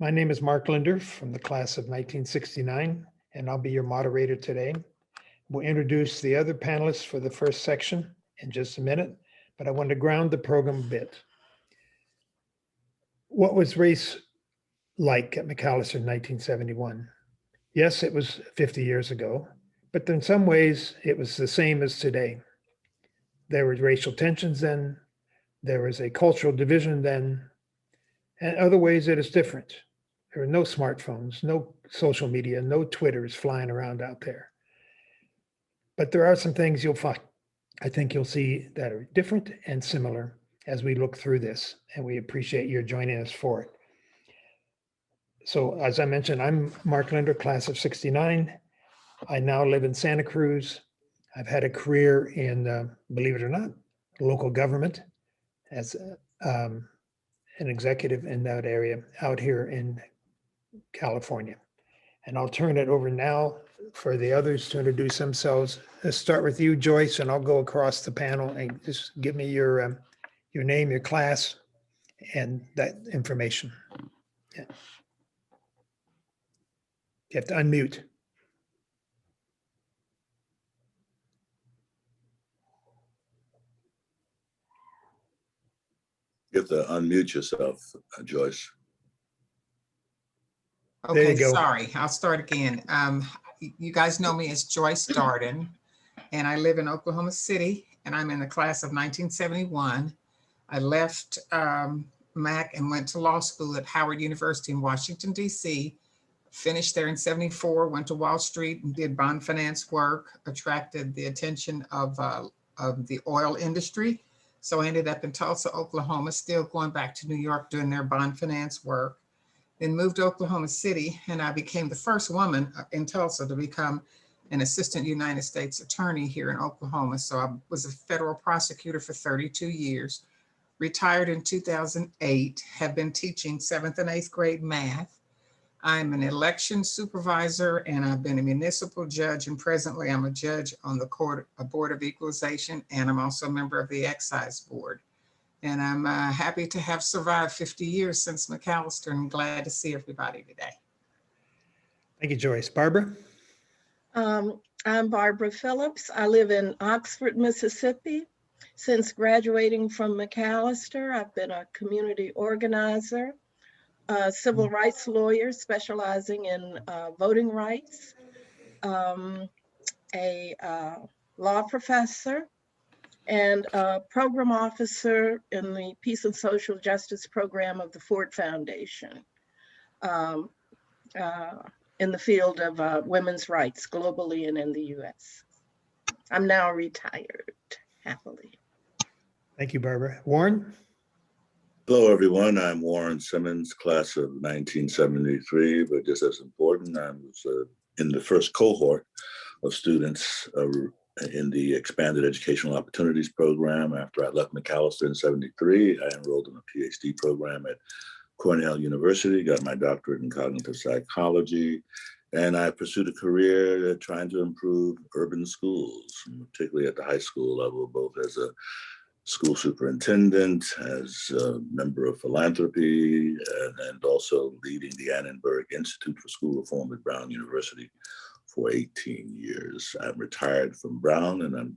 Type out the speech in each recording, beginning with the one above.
My name is Mark Linder from the class of 1969, and I'll be your moderator today. We'll introduce the other panelists for the first section in just a minute, but I want to ground the program a bit. What was race like at Macalester in 1971? Yes, it was 50 years ago, but in some ways it was the same as today. There were racial tensions then, there was a cultural division then, and other ways it is different. There are no smartphones, no social media, no Twitters flying around out there. But there are some things you'll find, I think you'll see that are different and similar as we look through this, and we appreciate your joining us for it. So as I mentioned, I'm Mark Linder, class of 69. I now live in Santa Cruz. I've had a career in, believe it or not, local government as an executive in that area out here in California. And I'll turn it over now for the others to introduce themselves. Let's start with you, Joyce, and I'll go across the panel and just give me your name, your class, and that information. Yeah. You have to unmute. You have to unmute yourself, Joyce. There you Okay, go. sorry, I'll start again. You guys know me as Joyce Darden, and I live in Oklahoma City, and I'm in the class of 1971. I left Mac and went to law school at Howard University in Washington, D.C., finished there in 74, went to Wall Street and did bond finance work, attracted the attention of the oil industry. So I ended up in Tulsa, Oklahoma, still going back to New York doing their bond finance work. Then moved to Oklahoma City, and I became the first woman in Tulsa to become an assistant United States attorney here in Oklahoma. So I was a federal prosecutor for 32 years, retired in 2008, have been teaching 7th and 8th grade math. I'm an election supervisor, and I've been a municipal judge, and presently I'm a judge on the Board of Equalization, and I'm also a member of the Excise Board. And I'm happy to have survived 50 years since Macalester, and glad to see everybody today. Thank you, Joyce. Barbara? I'm Barbara Phillips. I live in Oxford, Mississippi. Since graduating from Macalester, I've been a community organizer, a civil rights lawyer specializing in voting rights, a law professor, and a program officer in the Peace and Social Justice program of the Ford Foundation in the field of women's rights globally and in the US. I'm now retired, happily. Thank you, Barbara. Warren? Hello, everyone. I'm Warren Simmons, class of 1973, but just as important, I was in the first cohort of students in the Expanded Educational Opportunities Program. After I left Macalester in 73, I enrolled in a PhD program at Cornell University, got my doctorate in cognitive psychology, and I pursued a career trying to improve urban schools, particularly at the high school level, both as a school superintendent, as a member of philanthropy, and also leading the Annenberg Institute for School Reform at Brown University for 18 years. I'm retired from Brown, and I'm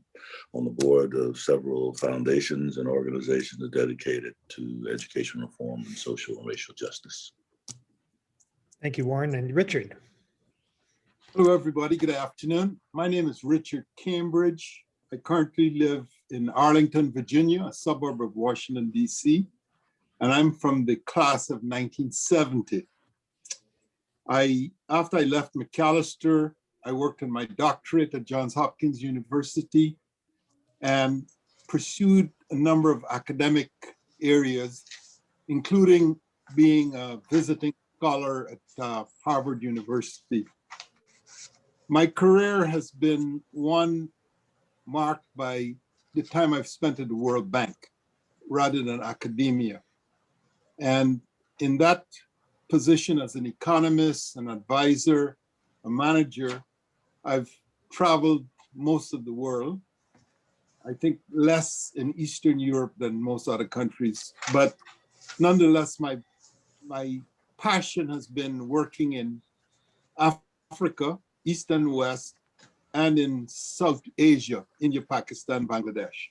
on the board of several foundations and organizations dedicated to education reform and social and racial justice. Thank you, Warren. And Richard? Hello, everybody. Good afternoon. My name is Richard Cambridge. I currently live in Arlington, Virginia, a suburb of Washington, D.C., and I'm from the class of 1970. After I left Macalester, I worked on my doctorate at Johns Hopkins University and pursued a number of academic areas, including being a visiting scholar at Harvard University. My career has been one marked by the time I've spent at the World Bank rather than academia. And in that position as an economist, an advisor, a manager, I've traveled most of the world. I think less in Eastern Europe than most other countries, but nonetheless, my passion has been working in Africa, East and West, and in South Asia, India, Pakistan, Bangladesh.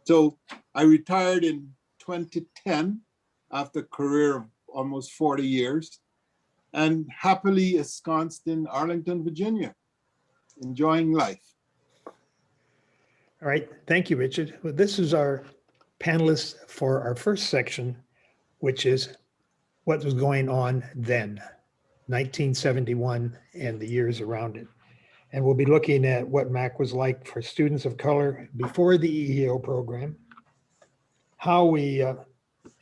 So I retired in 2010 after a career of almost 40 years and happily ensconced in Arlington, Virginia, enjoying life. All right, thank you, Richard. Well, this is our panelists for our first section, which is what was going on then, 1971 and the years around it. And we'll be looking at what MAC was like for students of color before the EEO program, how we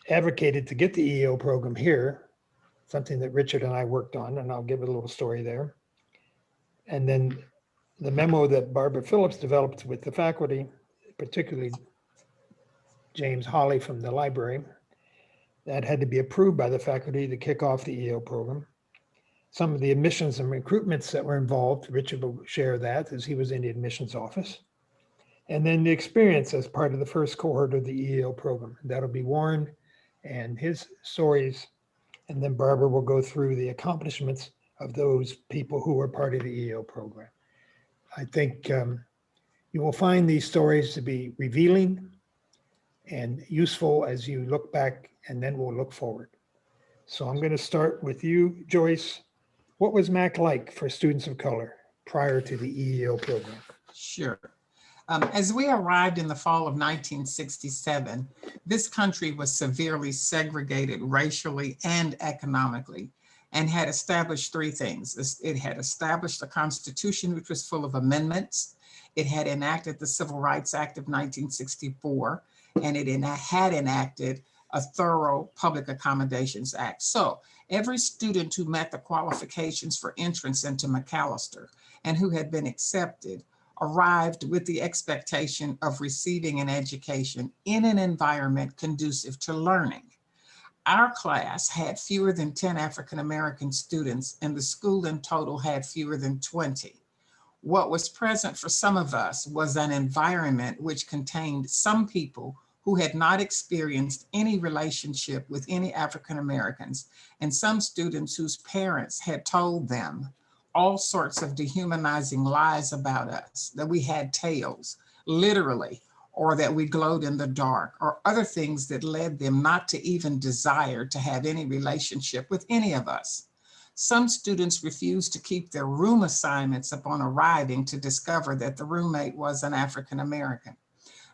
advocated to get the EEO program here, something that Richard and I worked on, and I'll give a little story there. And then the memo that Barbara Phillips developed with the faculty, particularly James Hawley from the library, that had to be approved by the faculty to kick off the EEO program. Some of the admissions and recruitments that were involved, Richard will share that as he was in the admissions office. And then the experience as part of the first cohort of the EEO program. That'll be Warren and his stories. And then Barbara will go through the accomplishments of those people who were part of the EEO program. I think you will find these stories to be revealing and useful as you look back, and then we'll look forward. So I'm going to start with you, Joyce. What was MAC like for students of color prior to the EEO program? Sure. As we arrived in the fall of 1967, this country was severely segregated racially and economically, and had established three things. It had established a constitution which was full of amendments. It had enacted the Civil Rights Act of 1964, and it had enacted a thorough Public Accommodations Act. So every student who met the qualifications for entrance into Macalester and who had been accepted arrived with the expectation of receiving an education in an environment conducive to learning. Our class had fewer than 10 African-American students, and the school in total had fewer than 20. What was present for some of us was an environment which contained some people who had not experienced any relationship with any African-Americans, and some students whose parents had told them all sorts of dehumanizing lies about us, that we had tails, literally, or that we glowed in the dark, or other things that led them not to even desire to have any relationship with any of us. Some students refused to keep their room assignments upon arriving to discover that the roommate was an African-American.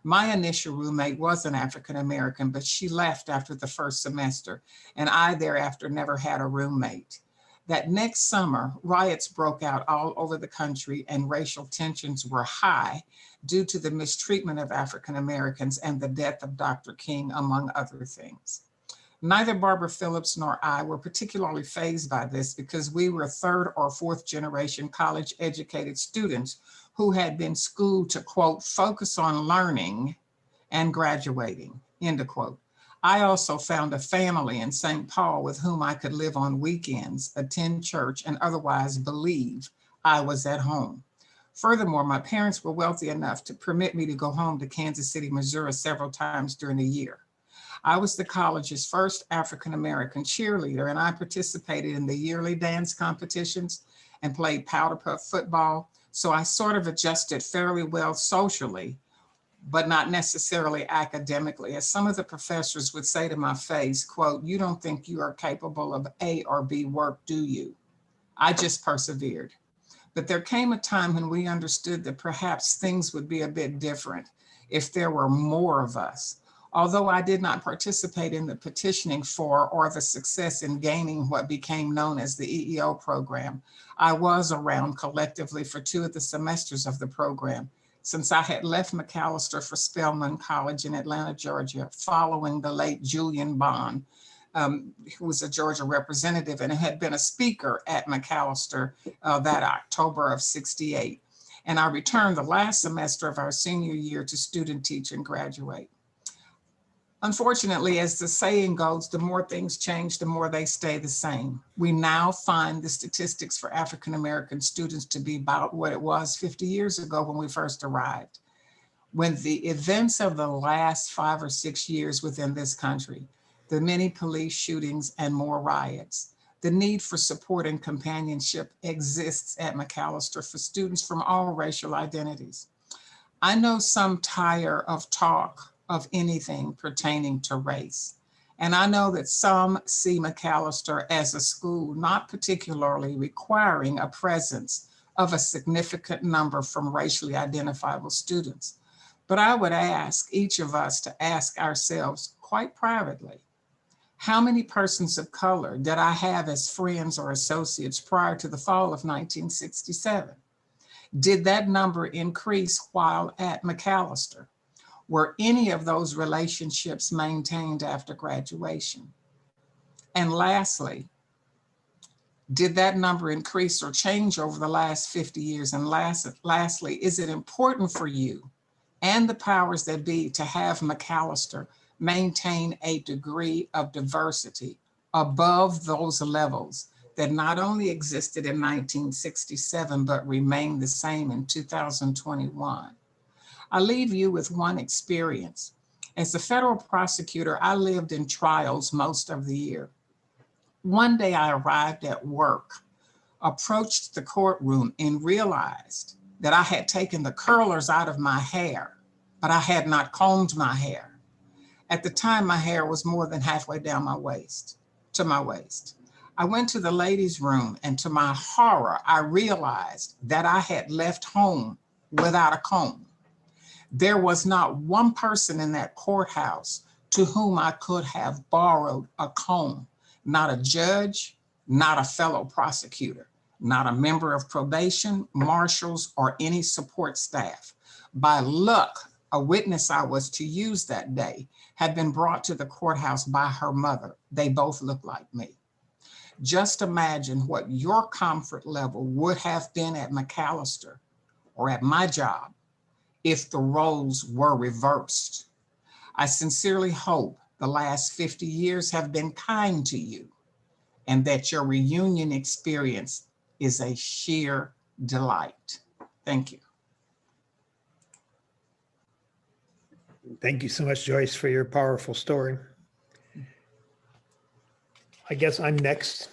My initial roommate was an African-American, but she left after the first semester, and I thereafter never had a roommate. That next summer, riots broke out all over the country and racial tensions were high due to the mistreatment of African-Americans and the death of Dr. King, among other things. Neither Barbara Phillips nor I were particularly fazed by this because we were third or fourth generation college educated students who had been schooled to, quote, focus on learning and graduating, end of quote. I also found a family in St. Paul with whom I could live on weekends, attend church, and otherwise believe I was at home. Furthermore, my parents were wealthy enough to permit me to go home to Kansas City, Missouri several times during the year. I was the college's first African-American cheerleader, and I participated in the yearly dance competitions and played powder puff football. So I sort of adjusted fairly well socially, but not necessarily academically. As some of the professors would say to my face, quote, "You don't think you are capable of A or B work, do you?" I just persevered. But there came a time when we understood that perhaps things would be a bit different if there were more of us. Although I did not participate in the petitioning for or the success in gaining what became known as the EEO program, I was around collectively for 2 of the semesters of the program, since I had left Macalester for Spelman College in Atlanta, Georgia, following the late Julian Bond, who was a Georgia representative and had been a speaker at Macalester that October of '68. And I returned the last semester of our senior year to student, teach, and graduate. Unfortunately, as the saying goes, the more things change, the more they stay the same. We now find the statistics for African-American students to be about what it was 50 years ago when we first arrived. When the events of the last 5 or 6 years within this country, the many police shootings and more riots. The need for support and companionship exists at Macalester for students from all racial identities. I know some tire of talk of anything pertaining to race. And I know that some see Macalester as a school not particularly requiring a presence of a significant number from racially identifiable students. But I would ask each of us to ask ourselves quite privately, how many persons of color did I have as friends or associates prior to the fall of 1967? Did that number increase while at Macalester? Were any of those relationships maintained after graduation? And lastly, did that number increase or change over the last 50 years? And lastly, is it important for you and the powers that be to have Macalester maintain a degree of diversity above those levels that not only existed in 1967, but remained the same in 2021? I leave you with one experience. As a federal prosecutor, I lived in trials most of the year. One day I arrived at work, approached the courtroom, and realized that I had taken the curlers out of my hair, but I had not combed my hair. At the time, my hair was more than halfway down my waist, to my waist. I went to the ladies' room, and to my horror, I realized that I had left home without a comb. There was not one person in that courthouse to whom I could have borrowed a comb, not a judge, not a fellow prosecutor, not a member of probation, marshals, or any support staff. By luck, a witness I was to use that day had been brought to the courthouse by her mother. They both looked like me. Just imagine what your comfort level would have been at Macalester or at my job if the roles were reversed. I sincerely hope the last 50 years have been kind to you and that your reunion experience is a sheer delight. Thank you. Thank you so much, Joyce, for your powerful story. I guess I'm next,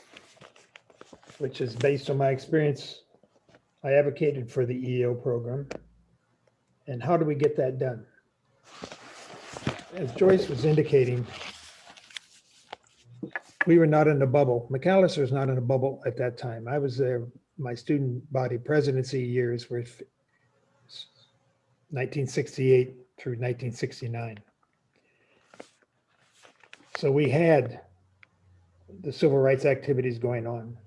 which is based on my experience. I advocated for the EO program. And how do we get that done? As Joyce was indicating, we were not in a bubble. Macalester was not in a bubble at that time. I was there, my student body presidency years were 1968 through 1969. So we had the civil rights activities going on.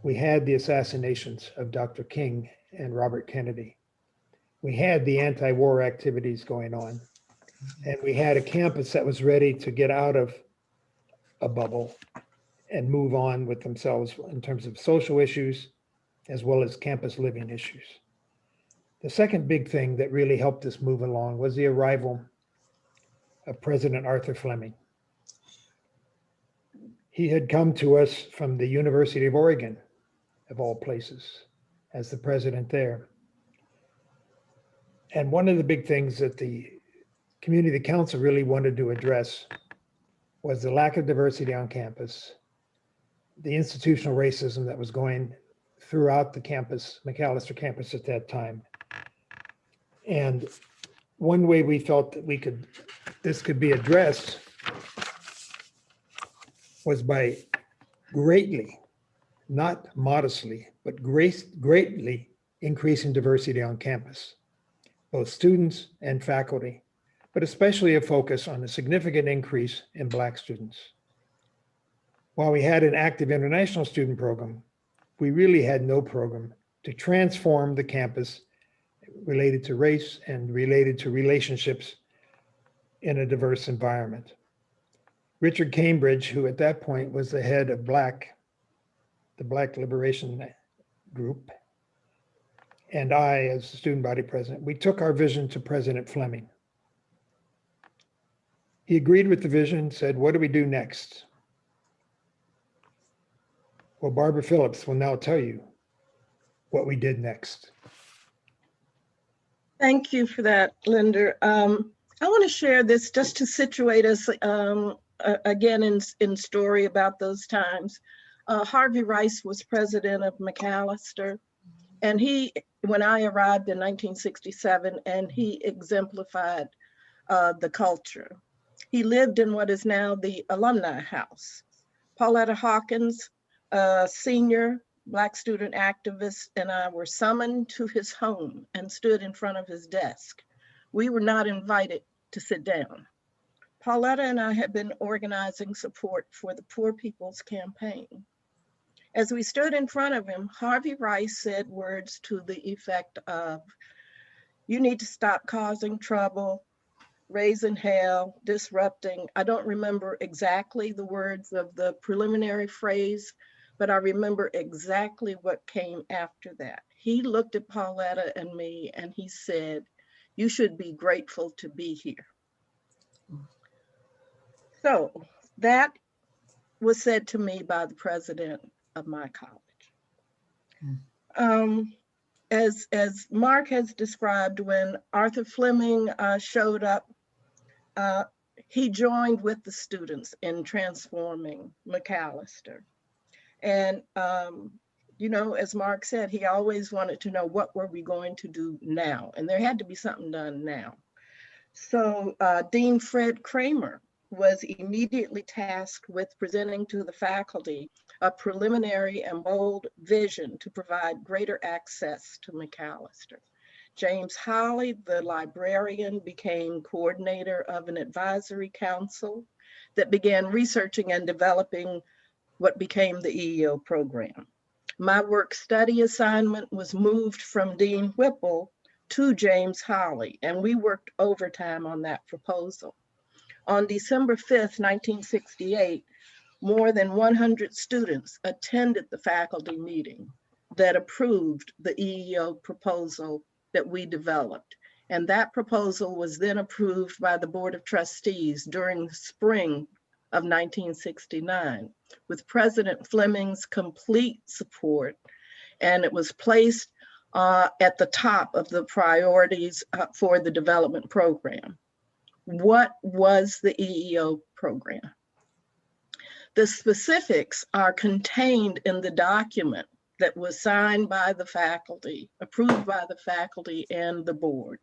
We had the assassinations of Dr. King and Robert Kennedy. We had the anti-war activities going on. And we had a campus that was ready to get out of a bubble and move on with themselves in terms of social issues, as well as campus living issues. The second big thing that really helped us move along was the arrival of President Arthur Fleming. He had come to us from the University of Oregon, of all places, as the president there. And one of the big things that the community council really wanted to address was the lack of diversity on campus, the institutional racism that was going throughout the campus, Macalester campus at that time. And one way we felt that this could be addressed was by greatly, not modestly, but greatly increasing diversity on campus, both students and faculty, but especially a focus on a significant increase in Black students. While we had an active international student program, we really had no program to transform the campus related to race and related to relationships in a diverse environment. Richard Cambridge, who at that point was the head of the Black Liberation Group, and I, as the student body president, we took our vision to President Fleming. He agreed with the vision, said, what do we do next? Well, Barbara Phillips will now tell you what we did next. Thank you for that, Linder. I want to share this just to situate us again, in story about those times, Harvey Rice was president of Macalester. And when I arrived in 1967, and he exemplified the culture. He lived in what is now the Alumni House. Pauletta Hawkins, a senior Black student activist, and I were summoned to his home and stood in front of his desk. We were not invited to sit down. Pauletta and I had been organizing support for the Poor People's Campaign. As we stood in front of him, Harvey Rice said words to the effect of, "You need to stop causing trouble, raising hell, disrupting." I don't remember exactly the words of the preliminary phrase, but I remember exactly what came after that. He looked at Pauletta and me and he said, "You should be grateful to be here." So that was said to me by the president of my college. As Mark has described, when Arthur Fleming showed up, he joined with the students in transforming Macalester. And, you know, as Mark said, he always wanted to know what were we going to do now? And there had to be something done now. So Dean Fred Kramer was immediately tasked with presenting to the faculty a preliminary and bold vision to provide greater access to Macalester. James Holly, the librarian, became coordinator of an advisory council that began researching and developing what became the EEO program. My work study assignment was moved from Dean Whipple to James Holly, and we worked overtime on that proposal. On December 5th, 1968, more than 100 students attended the faculty meeting that approved the EEO proposal that we developed. And that proposal was then approved by the Board of Trustees during the spring of 1969, with President Fleming's complete support. And it was placed at the top of the priorities for the development program. What was the EEO program? The specifics are contained in the document that was signed by the faculty, approved by the faculty and the board.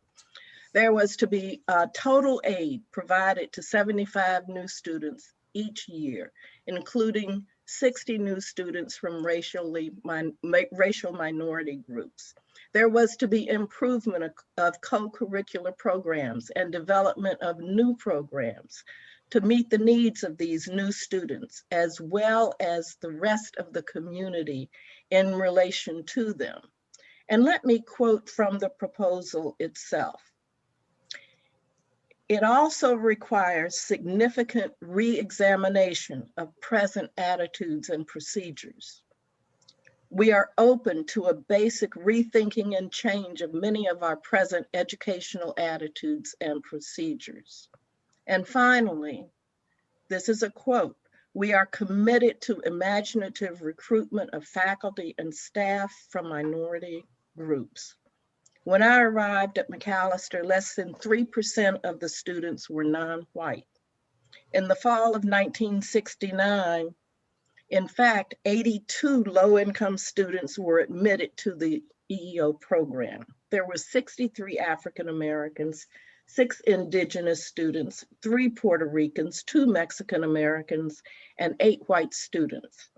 There was to be total aid provided to 75 new students each year, including 60 new students from racial minority groups. There was to be improvement of co-curricular programs and development of new programs to meet the needs of these new students, as well as the rest of the community in relation to them. And let me quote from the proposal itself. It also requires significant re-examination of present attitudes and procedures. We are open to a basic rethinking and change of many of our present educational attitudes and procedures. And finally, this is a quote, "We are committed to imaginative recruitment of faculty and staff from minority groups." When I arrived at Macalester, less than 3% of the students were non-white. In the fall of 1969, in fact, 82 low-income students were admitted to the EEO program. There were 63 African Americans, 6 indigenous students, 3 Puerto Ricans, 2 Mexican Americans, and 8 white students.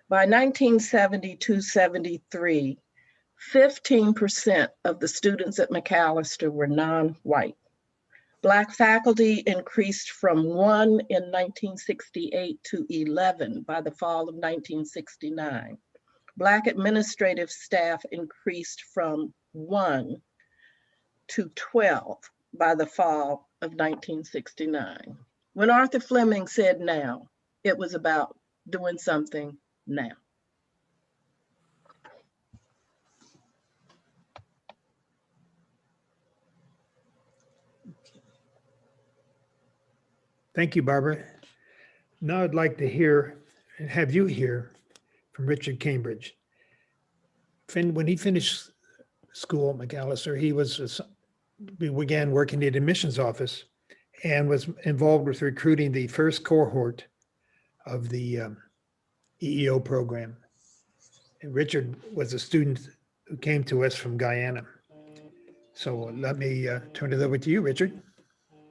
By 1972-73, 15% of the students at Macalester were non-white. Black faculty increased from 1 in 1968 to 11 by the fall of 1969. Black administrative staff increased from 1 to 12 by the fall of 1969. When Arthur Fleming said now, it was about doing something now. Thank you, Barbara. Now I'd like to have you hear from Richard Cambridge. When he finished school at Macalester, we began working in the admissions office, and was involved with recruiting the first cohort of the EEO program. And Richard was a student who came to us from Guyana. So let me turn it over to you, Richard.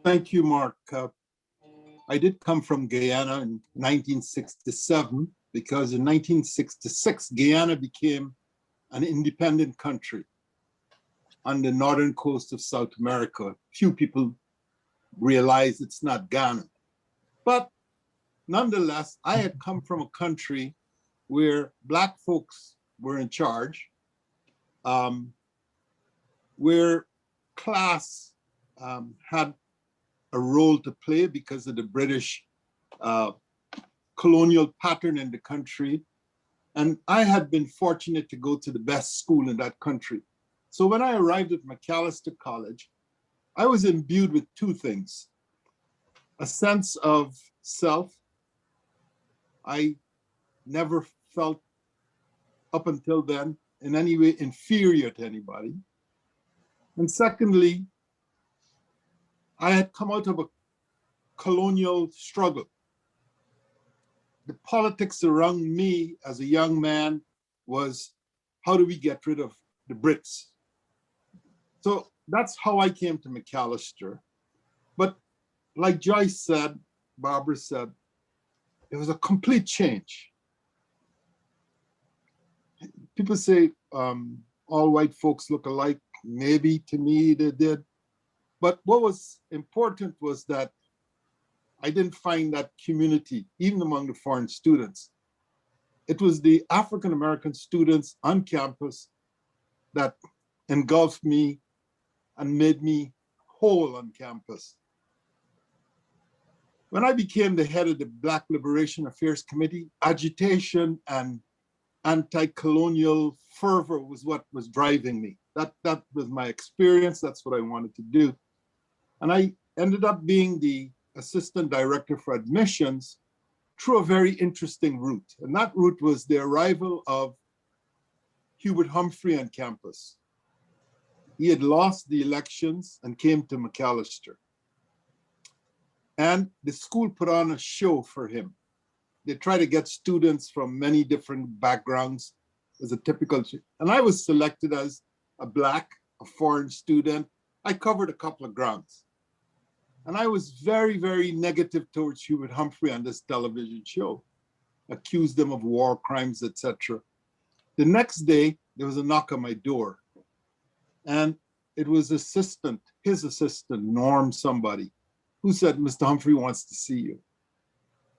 Thank you, Mark. I did come from Guyana in 1967 because in 1966, Guyana became an independent country on the northern coast of South America. Few people realize it's not Ghana. But nonetheless, I had come from a country where Black folks were in charge, where class had a role to play because of the British colonial pattern in the country. And I had been fortunate to go to the best school in that country. So when I arrived at Macalester College, I was imbued with two things: a sense of self. I never felt up until then in any way inferior to anybody. And secondly, I had come out of a colonial struggle. The politics around me as a young man was, how do we get rid of the Brits? So that's how I came to Macalester. But like Joyce said, Barbara said, it was a complete change. People say all white folks look alike. Maybe to me they did. But what was important was that I didn't find that community, even among the foreign students. It was the African-American students on campus that engulfed me and made me whole on campus. When I became the head of the Black Liberation Affairs Committee, agitation and anti-colonial fervor was what was driving me. That was my experience. That's what I wanted to do. And I ended up being the assistant director for admissions through a very interesting route. And that route was the arrival of Hubert Humphrey on campus. He had lost the elections and came to Macalester. And the school put on a show for him. They try to get students from many different backgrounds as a typical, and I was selected as a Black, a foreign student. I covered a couple of grounds. And I was very, very negative towards Hubert Humphrey on this television show, accused him of war crimes, etc. The next day, there was a knock on my door. And it was his assistant, Norm somebody, who said, Mr. Humphrey wants to see you.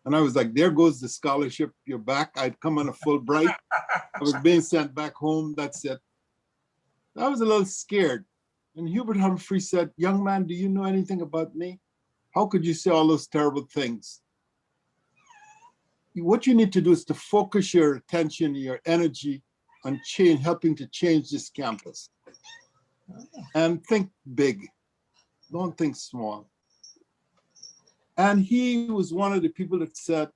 And I was like, there goes the scholarship, you're back. I'd come on a Fulbright. I was being sent back home, that's it. I was a little scared. And Hubert Humphrey said, young man, do you know anything about me? How could you say all those terrible things? What you need to do is to focus your attention, your energy on helping to change this campus. And think big, don't think small. And he was one of the people that said,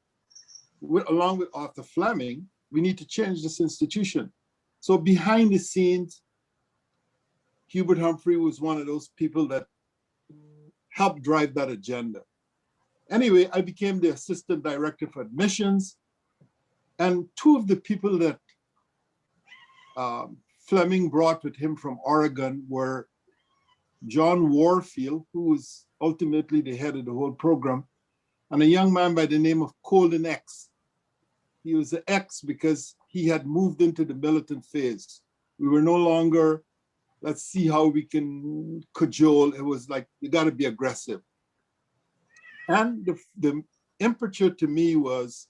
along with Arthur Fleming, we need to change this institution. So behind the scenes, Hubert Humphrey was one of those people that helped drive that agenda. Anyway, I became the assistant director for admissions. And two of the people that Fleming brought with him from Oregon were John Warfield, who was ultimately the head of the whole program, and a young man by the name of Colin X. He was an X because he had moved into the militant phase. We were no longer, let's see how we can cajole. It was like, you got to be aggressive. And the impetus to me was,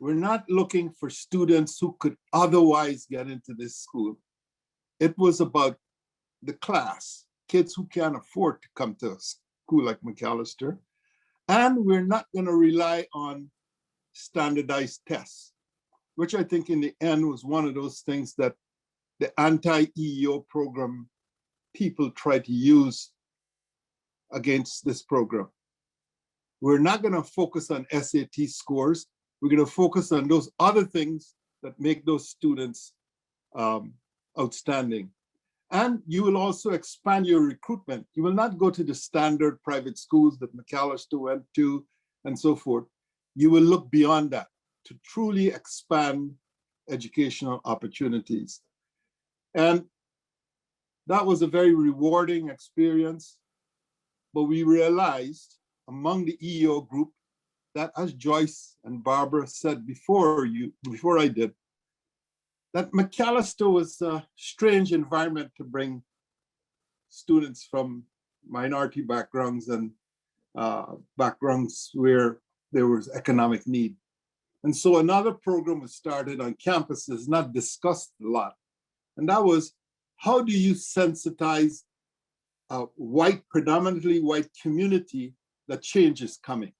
we're not looking for students who could otherwise get into this school. It was about the class, kids who can't afford to come to a school like Macalester. And we're not going to rely on standardized tests, which I think in the end was one of those things that the anti-EEO program people try to use against this program. We're not going to focus on SAT scores. We're going to focus on those other things that make those students outstanding. And you will also expand your recruitment. You will not go to the standard private schools that Macalester went to and so forth. You will look beyond that to truly expand educational opportunities. And that was a very rewarding experience. But we realized among the EO group that, as Joyce and Barbara said before I did, that Macalester was a strange environment to bring students from minority backgrounds and backgrounds where there was economic need. And so another program was started on campuses, not discussed a lot. And that was, how do you sensitize a predominantly white community that change is coming?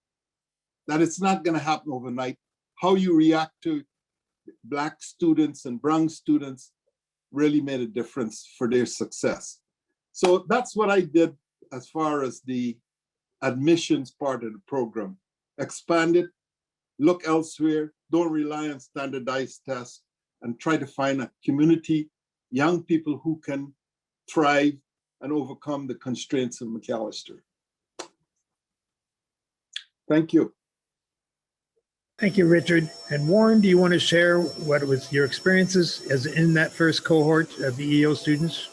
That it's not going to happen overnight. How you react to Black students and brown students really made a difference for their success. So that's what I did as far as the admissions part of the program. Expand it, look elsewhere, don't rely on standardized tests, and try to find a community, young people who can thrive and overcome the constraints of Macalester. Thank you. Thank you, Richard. And Warren, do you want to share what was your experiences as in that first cohort of the EO students?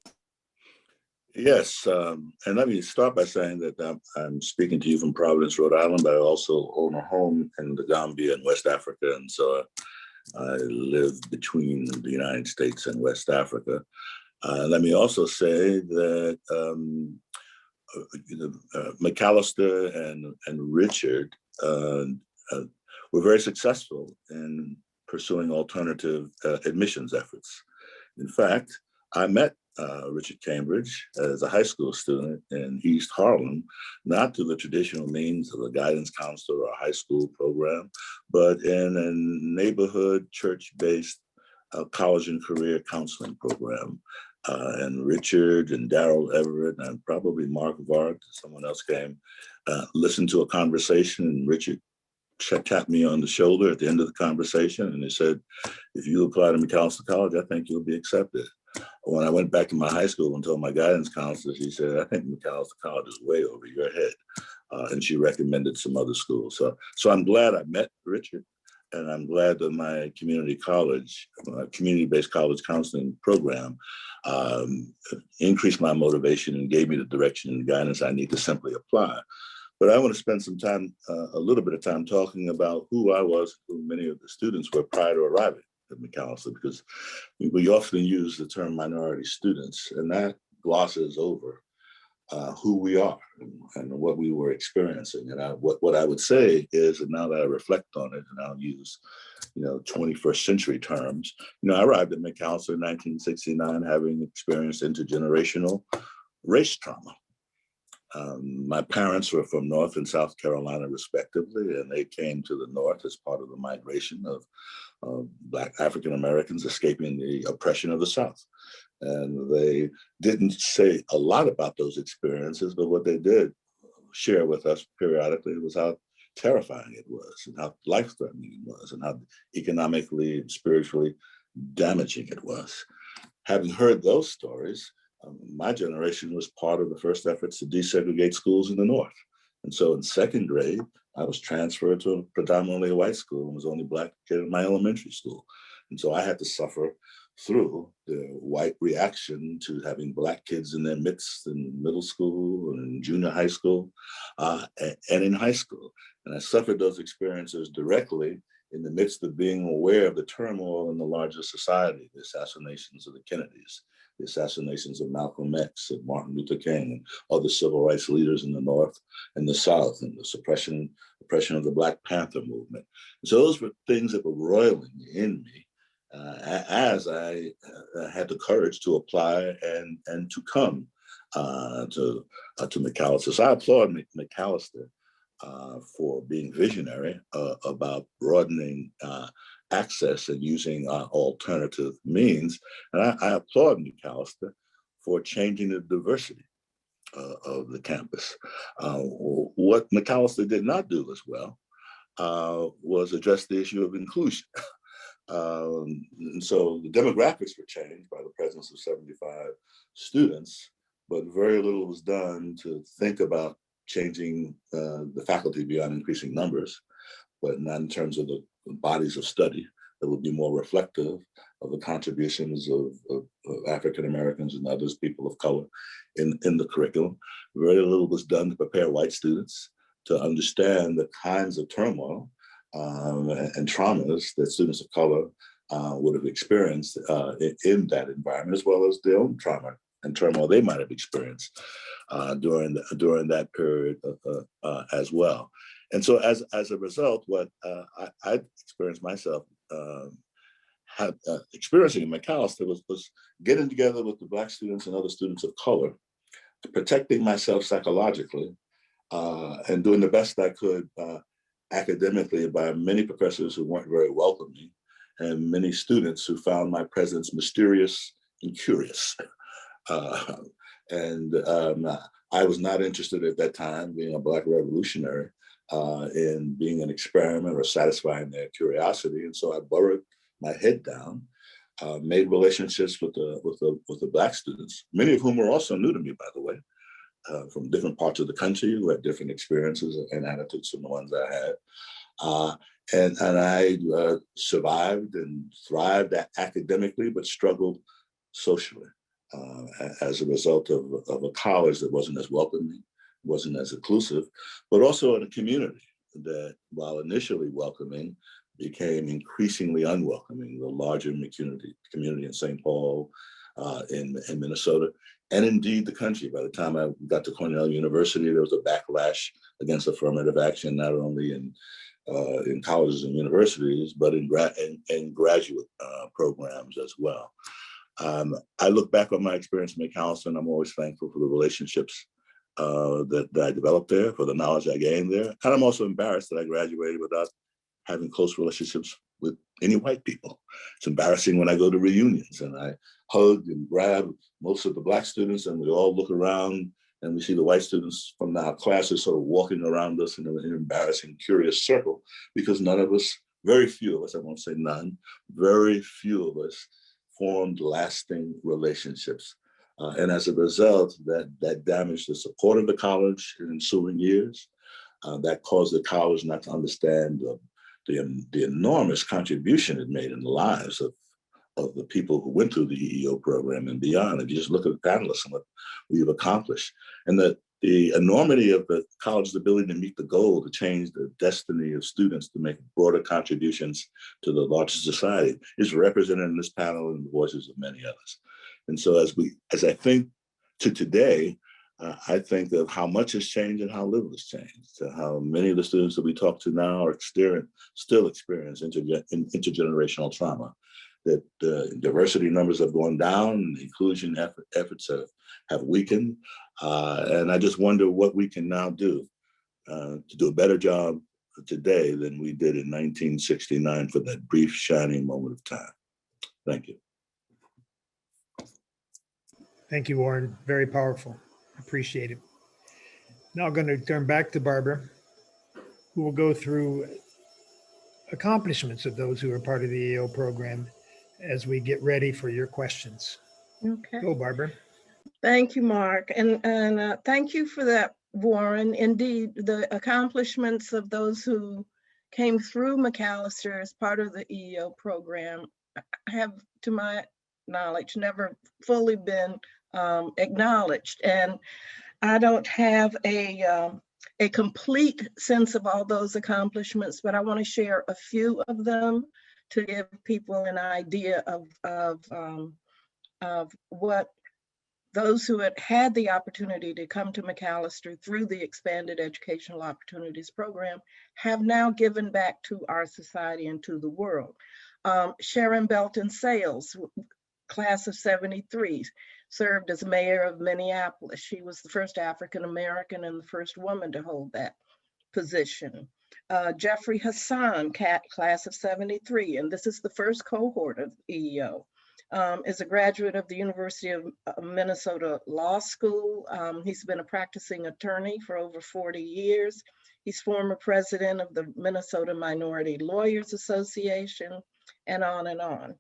Yes, and let me start by saying that I'm speaking to you from Providence, Rhode Island, but I also own a home in the Gambia in West Africa, and so I live between the United States and West Africa. Let me also say that Macalester and Richard were very successful in pursuing alternative admissions efforts. In fact, I met Richard Cambridge as a high school student in East Harlem, not through the traditional means of a guidance counselor or a high school program, but in a neighborhood church-based college and career counseling program. And Richard and Darrell Everett and probably Mark Vark, someone else came, listened to a conversation, and Richard tapped me on the shoulder at the end of the conversation, and he said, "If you apply to Macalester College, I think you'll be accepted." When I went back to my high school and told my guidance counselor, she said, "I think Macalester College is way over your head." And she recommended some other schools. So I'm glad I met Richard, and I'm glad that my community college, community-based college counseling program increased my motivation and gave me the direction and guidance I need to simply apply. But I want to spend some time, a little bit of time talking about who I was, who many of the students were prior to arriving at Macalester, because we often use the term minority students, and that glosses over who we are and what we were experiencing. And what I would say is, and now that I reflect on it, and I'll use 21st century terms, I arrived at Macalester in 1969, having experienced intergenerational race trauma. My parents were from North and South Carolina, respectively, and they came to the North as part of the migration of Black African Americans escaping the oppression of the South. And they didn't say a lot about those experiences, but what they did share with us periodically was how terrifying it was, and how life-threatening it was, and how economically and spiritually damaging it was. Having heard those stories, my generation was part of the first efforts to desegregate schools in the North. And so in second grade, I was transferred to a predominantly white school and was the only Black kid in my elementary school. And so I had to suffer through the white reaction to having Black kids in their midst in middle school and junior high school and in high school. And I suffered those experiences directly in the midst of being aware of the turmoil in the larger society, the assassinations of the Kennedys, the assassinations of Malcolm X and Martin Luther King and other civil rights leaders in the North and the South, and the oppression of the Black Panther movement. And so those were things that were roiling in me as I had the courage to apply and to come to Macalester. So I applaud Macalester for being visionary about broadening access and using alternative means. And I applaud Macalester for changing the diversity of the campus. What Macalester did not do as well was address the issue of inclusion. And so the demographics were changed by the presence of 75 students, but very little was done to think about changing the faculty beyond increasing numbers, but not in terms of the bodies of study that would be more reflective of the contributions of African Americans and others, people of color, in the curriculum. Very little was done to prepare white students to understand the kinds of turmoil and traumas that students of color would have experienced in that environment, as well as their own trauma and turmoil they might have experienced during that period as well. And so as a result, what I experienced myself experiencing in Macalester was getting together with the Black students and other students of color, protecting myself psychologically, and doing the best I could academically by many professors who weren't very welcoming, and many students who found my presence mysterious and curious. I was not interested at that time, being a Black revolutionary, in being an experiment or satisfying their curiosity. And so I burrowed my head down, made relationships with the Black students, many of whom were also new to me, by the way, from different parts of the country who had different experiences and attitudes from the ones I had. And I survived and thrived academically, but struggled socially as a result of a college that wasn't as welcoming, wasn't as inclusive, but also in a community that, while initially welcoming, became increasingly unwelcoming. The larger community in St. Paul, in Minnesota, and indeed the country. By the time I got to Cornell University, there was a backlash against affirmative action, not only in colleges and universities, but in graduate programs as well. I look back on my experience in Macalester, and I'm always thankful for the relationships that I developed there, for the knowledge I gained there. And I'm also embarrassed that I graduated without having close relationships with any white people. It's embarrassing when I go to reunions and I hug and grab most of the Black students, and we all look around and we see the white students from our classes sort of walking around us in an embarrassing, curious circle, because none of us, very few of us, I won't say none, very few of us formed lasting relationships. And as a result, that damaged the support of the college in ensuing years. That caused the college not to understand the enormous contribution it made in the lives of the people who went through the EEO program and beyond. If you just look at the panelists and what we've accomplished, and the enormity of the college's ability to meet the goal to change the destiny of students to make broader contributions to the larger society is represented in this panel and the voices of many others. And so as I think to today, I think of how much has changed and how little has changed, how many of the students that we talk to now are still experience intergenerational trauma, that diversity numbers have gone down and inclusion efforts have weakened. And I just wonder what we can now do to do a better job today than we did in 1969 for that brief, shining moment of time. Thank you. Thank you, Warren. Very powerful. Appreciate it. Now I'm going to turn back to Barbara, who will go through accomplishments of those who are part of the EO program as we get ready for your questions. Okay. Go, Barbara. Thank you, Mark. And thank you for that, Warren. Indeed, the accomplishments of those who came through Macalester as part of the EEO program have, to my knowledge, never fully been acknowledged. And I don't have a complete sense of all those accomplishments, but I want to share a few of them to give people an idea of what those who had the opportunity to come to Macalester through the Expanded Educational Opportunities Program have now given back to our society and to the world. Sharon Belton Sales, class of 73, served as mayor of Minneapolis. She was the first African-American and the first woman to hold that position. Jeffrey Hassan, class of 73, and this is the first cohort of EEO, is a graduate of the University of Minnesota Law School. He's been a practicing attorney for over 40 years. He's former president of the Minnesota Minority Lawyers Association and on and on.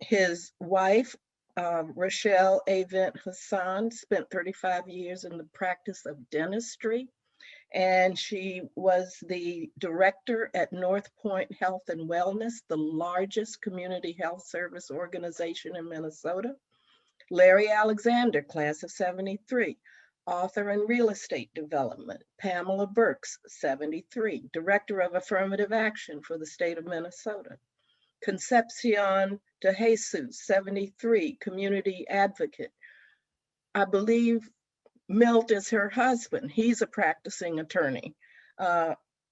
His wife, Rochelle Avent Hassan, spent 35 years in the practice of dentistry, and she was the director at North Point Health and Wellness, the largest community health service organization in Minnesota. Larry Alexander, class of 73, author in real estate development. Pamela Burks, 73, director of affirmative action for the state of Minnesota. Concepcion de Jesus, 73, community advocate. I believe Milt is her husband. He's a practicing attorney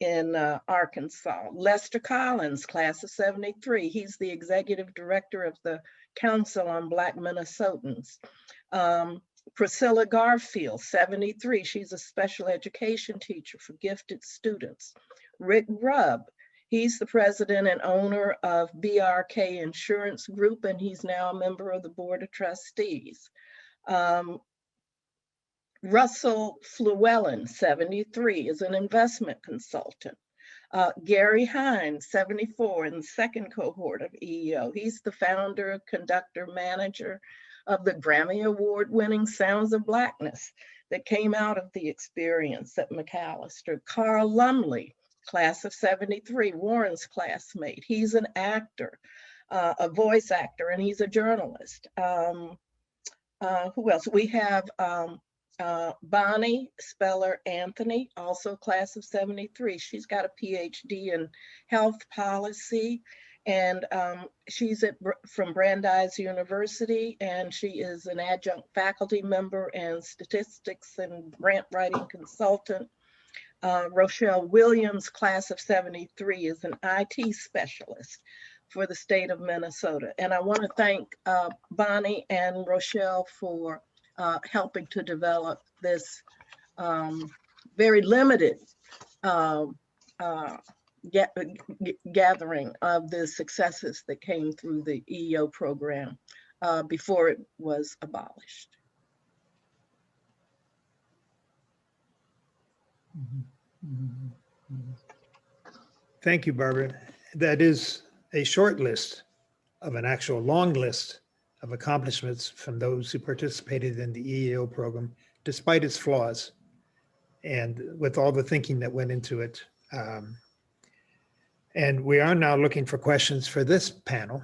in Arkansas. Lester Collins, class of 73. He's the executive director of the Council on Black Minnesotans. Priscilla Garfield, 73. She's a special education teacher for gifted students. Rick Rubb, he's the president and owner of BRK Insurance Group, and he's now a member of the Board of Trustees. Russell Flewellen, 73, is an investment consultant. Gary Hines, 74, in the second cohort of EEO. He's the founder, conductor, manager of the Grammy Award-winning Sounds of Blackness that came out of the experience at Macalester. Carl Lumley, class of 73, Warren's classmate. He's an actor, a voice actor, and he's a journalist. Who else? We have Bonnie Speller Anthony, also class of 73. She's got a PhD in health policy, and she's from Brandeis University, and she is an adjunct faculty member and statistics and grant writing consultant. Rochelle Williams, class of 73, is an IT specialist for the state of Minnesota. And I want to thank Bonnie and Rochelle for helping to develop this very limited gathering of the successes that came through the EEO program before it was abolished. Thank you, Barbara. That is a short list of an actual long list of accomplishments from those who participated in the EEO program, despite its flaws and with all the thinking that went into it. And we are now looking for questions for this panel.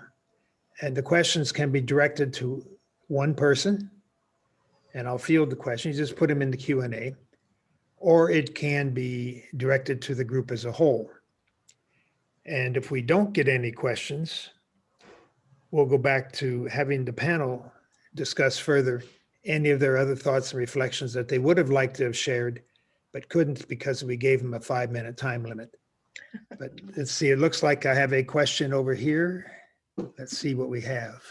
And the questions can be directed to one person, and I'll field the question. You just put them in the Q&A, or it can be directed to the group as a whole. And if we don't get any questions, we'll go back to having the panel discuss further any of their other thoughts and reflections that they would have liked to have shared, but couldn't because we gave them a 5-minute time limit. But let's see, it looks like I have a question over here. Let's see what we have.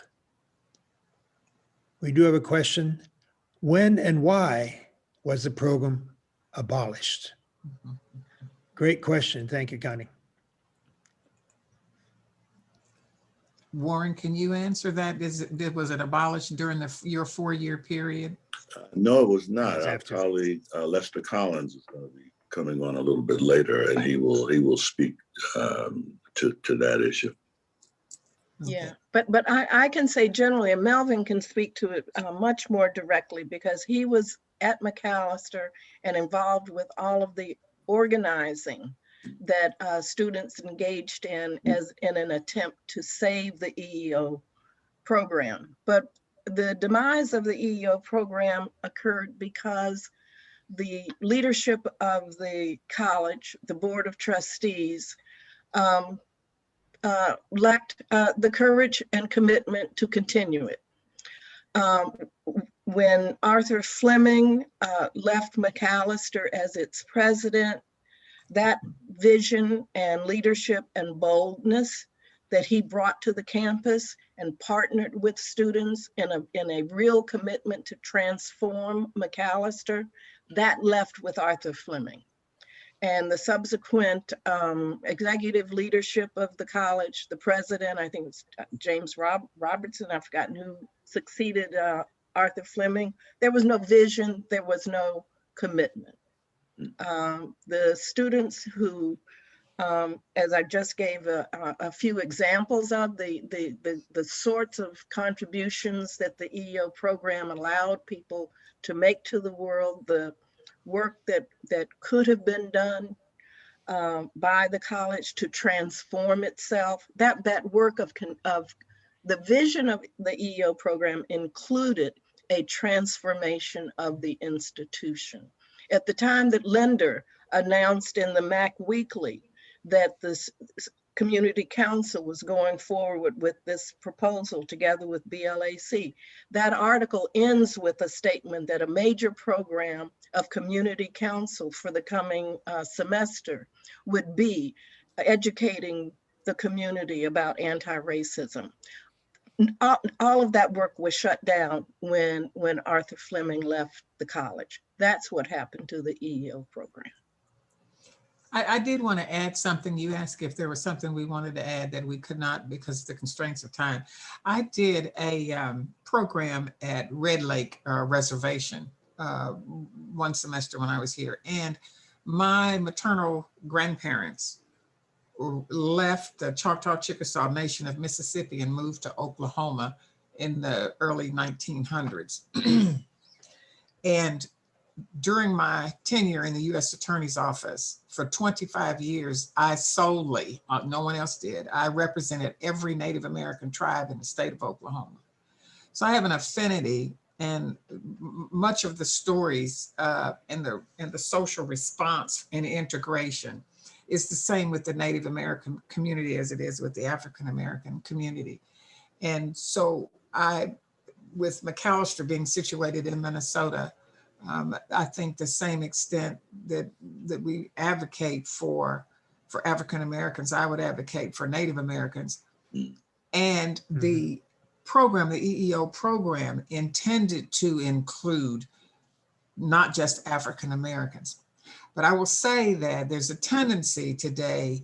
We do have a question. When and why was the program abolished? Great question. Thank you, Connie. Warren, can you answer that? Was it abolished during your 4-year period? No, it was not. It's Our after. colleague Lester Collins is going to be coming on a little bit later, and he will speak to that issue. Yeah, but I can say generally, and Melvin can speak to it much more directly because he was at Macalester and involved with all of the organizing that students engaged in in an attempt to save the EEO program. But the demise of the EEO program occurred because the leadership of the college, the Board of Trustees, lacked the courage and commitment to continue it. When Arthur Fleming left Macalester as its president, that vision and leadership and boldness that he brought to the campus and partnered with students in a real commitment to transform Macalester, that left with Arthur Fleming. And the subsequent executive leadership of the college, the president, I think it's James Robertson, I've forgotten who succeeded Arthur Fleming. There was no vision, there was no commitment. The students who as I just gave a few examples of the sorts of contributions that the EEO program allowed people to make to the world, the work that could have been done by the college to transform itself. That work of the vision of the EEO program included a transformation of the institution. At the time that Linder announced in the Mac Weekly that this community council was going forward with this proposal together with BLAC, that article ends with a statement that a major program of community council for the coming semester would be educating the community about anti-racism. All of that work was shut down when Arthur Fleming left the college. That's what happened to the EEO program. I did want to add something. You asked if there was something we wanted to add that we could not because of the constraints of time. I did a program at Red Lake Reservation one semester when I was here. And my maternal grandparents left the Choctaw Chickasaw Nation of Mississippi and moved to Oklahoma in the early 1900s. And during my tenure in the U.S. Attorney's Office for 25 years, I solely, no one else did, I represented every Native American tribe in the state of Oklahoma. So I have an affinity, and much of the stories and the social response and integration is the same with the Native American community as it is with the African American community. And so with Macalester being situated in Minnesota, I think the same extent that we advocate for African Americans, I would advocate for Native Americans. And the program, the EEO program, intended to include not just African Americans. But I will say that there's a tendency today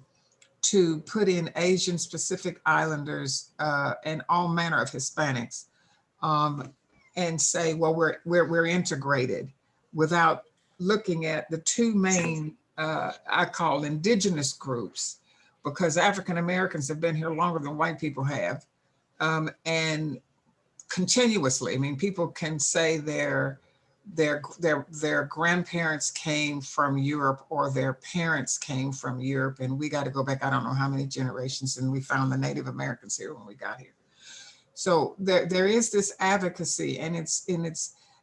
to put in Asian Pacific Islanders and all manner of Hispanics and say, well, we're integrated, without looking at the two main, I call indigenous groups, because African Americans have been here longer than white people have. And continuously, I mean, people can say their grandparents came from Europe or their parents came from Europe, and we got to go back, I don't know how many generations, and we found the Native Americans here when we got here. So there is this advocacy, and it's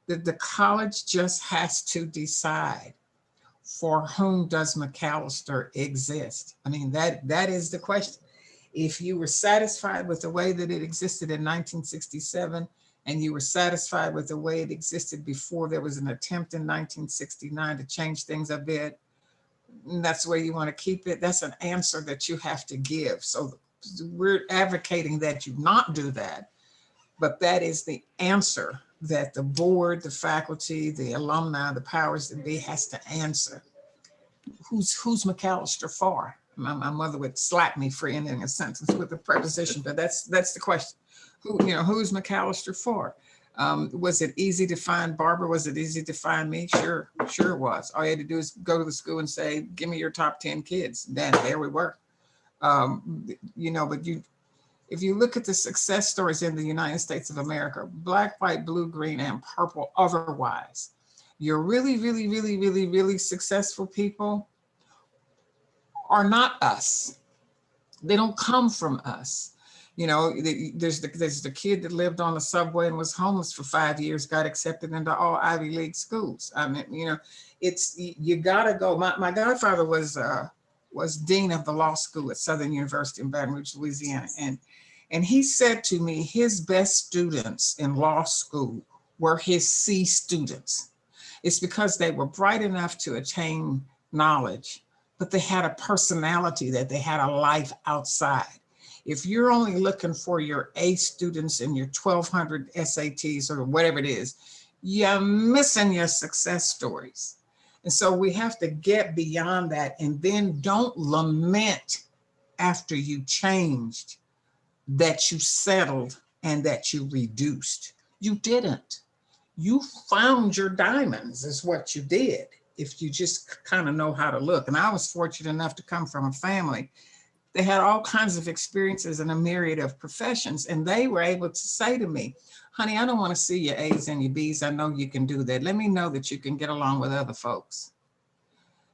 the college just has to decide, for whom does Macalester exist? I mean, that is the question. If you were satisfied with the way that it existed in 1967, and you were satisfied with the way it existed before there was an attempt in 1969 to change things a bit, and that's the way you want to keep it, that's an answer that you have to give. So we're advocating that you not do that, but that is the answer that the board, the faculty, the alumni, the powers that be has to answer. Who's Macalester for? My mother would slap me for ending a sentence with a preposition, but that's the question. Who's Macalester for? Was it easy to find Barbara? Was it easy to find me? Sure it was. All you had to do is go to the school and say, give me your top 10 kids. Then there we were. But if you look at the success stories in the United States of America, black, white, blue, green, and purple, otherwise, you're really, really, really, really, really successful people are not us. They don't come from us. There's the kid that lived on the subway and was homeless for 5 years, got accepted into all Ivy League schools. I mean, you gotta go. My godfather was dean of the law school at Southern University in Baton Rouge, Louisiana. And he said to me, his best students in law school were his C students. It's because they were bright enough to attain knowledge, but they had a personality, that they had a life outside. If you're only looking for your A students and your 1,200 SATs or whatever it is, you're missing your success stories. And so we have to get beyond that, and then don't lament after you changed that you settled and that you reduced. You didn't. You found your diamonds is what you did. if you just kind of know how to look. And I was fortunate enough to come from a family. They had all kinds of experiences in a myriad of professions. And they were able to say to me, honey, I don't want to see your A's and your B's. I know you can do that. Let me know that you can get along with other folks.